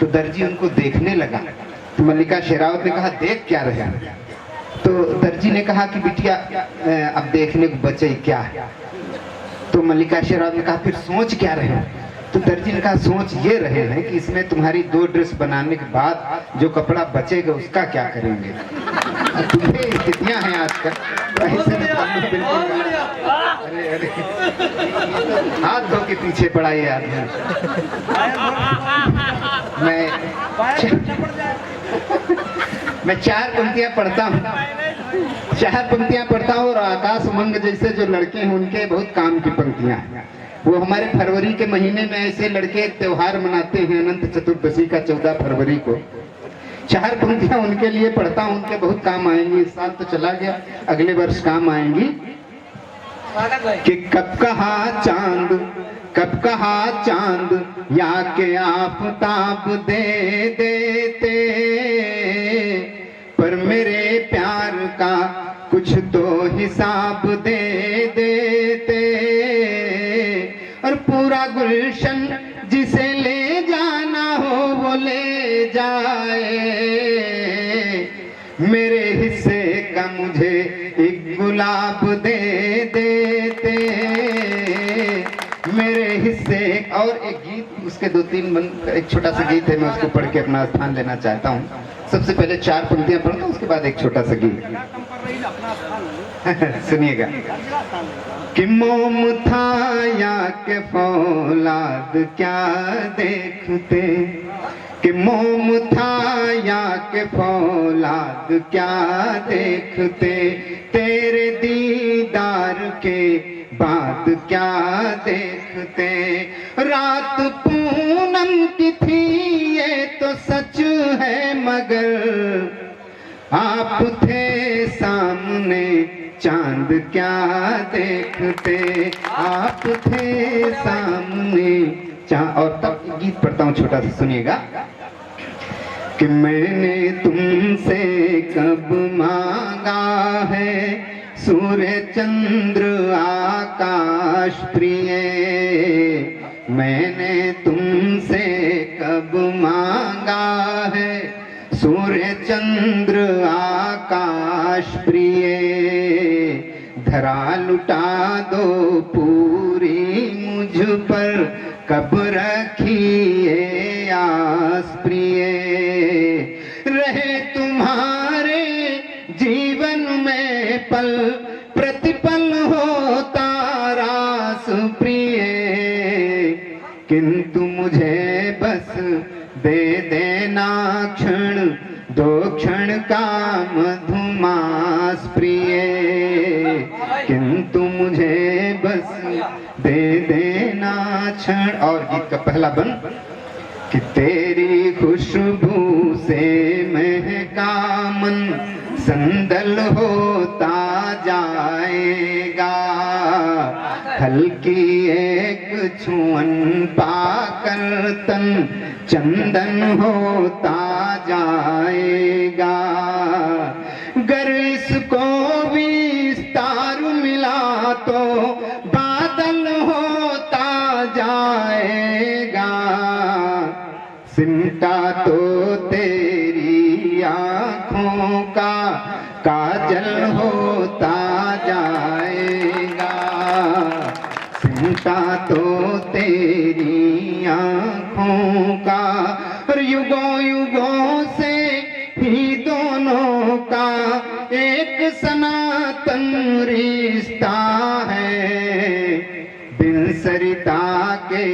तो दर्जी उनको देखने लगा, तो मल्लिका शेरावत ने कहा देख क्या रहे। तो दर्जी ने कहा कि बिटिया अब देखने को बचे क्या है। तो मल्लिका शेरावत ने कहा फिर सोच क्या रहे। तो दर्जी ने कहा सोच ये रहे हैं कि इसमें तुम्हारी 2 ड्रेस बनाने के बाद जो कपड़ा बचेगा उसका क्या करेंगे। तुम्हें स्थितियां हैं आजकल। अरे अरे हाथ धो के पीछे पड़ा ये आदमी। मैं 4 पंक्तियां पढ़ता हूँ, 4 पंक्तियां पढ़ता हूँ। और आकाश मंग जैसे जो लड़के हैं उनके बहुत काम की पंक्तियां हैं। वो हमारे फरवरी के महीने में ऐसे लड़के एक त्योहार मनाते हैं अनंत चतुर्दशी का 14 फरवरी को। 4 पंक्तियां उनके लिए पढ़ता हूँ, उनके बहुत काम आएंगी। इस साल तो चला गया, अगले वर्ष काम आएंगी। कि कब कहा चांद या के आफताब दे देते, पर मेरे प्यार का कुछ तो हिसाब दे देते। और पूरा गुलशन जिसे ले जाना हो वो ले जाए, मेरे हिस्से का मुझे एक गुलाब दे देते, मेरे हिस्से। और एक गीत उसके 2-3 एक छोटा सा गीत है, मैं उसको पढ़ के अपना स्थान लेना चाहता हूँ। सबसे पहले 4 पंक्तियां पढ़ता हूँ, उसके बाद एक छोटा सा गीत सुनिएगा। कि मोम था या के फौलाद क्या देखते, कि मोम था या के फौलाद क्या देखते, तेरे दीदार के बाद क्या देखते। रात पूनम की थी ये तो सच है, मगर आप थे सामने चांद क्या देखते, आप थे सामने चांद। और तब गीत पढ़ता हूँ छोटा सा, सुनिएगा। कि मैंने तुमसे कब मांगा है सूर्य चंद्र आकाश प्रिय, मैंने तुमसे कब मांगा है सूर्य चंद्र आकाश प्रिय, धरा लुटा दो पूरी मुझ पर कब रखिए आस प्रिय, रहे तुम्हारे जीवन में पल प्रतिपल होता रास प्रिय, किंतु मुझे बस दे देना क्षण दो क्षण का मधुमास प्रिय, किंतु मुझे बस दे देना क्षण। और गीत का पहला बंद कि तेरी खुशबू से महका मन संदल होता जाएगा, हल्की एक छुअन पाकर तन चंदन होता जाएगा, गर इसको विस्तार मिला तो बादल होता जाएगा, सिमटा तो तेरी आँखों का काजल होता जाएगा, सिमटा तो तेरी आँखों का, और युगों युगों से ही दोनों का एक सनातन रिश्ता है, बिन सरिता के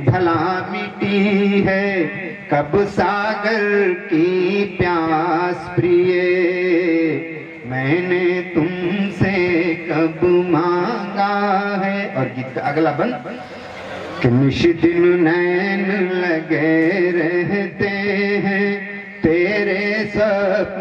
भला मिटी है कब सागर की प्यास प्रिय, मैंने तुमसे कब मांगा है। और गीत का अगला बंद कि निश दिन नैन लगे रहते हैं तेरे सपने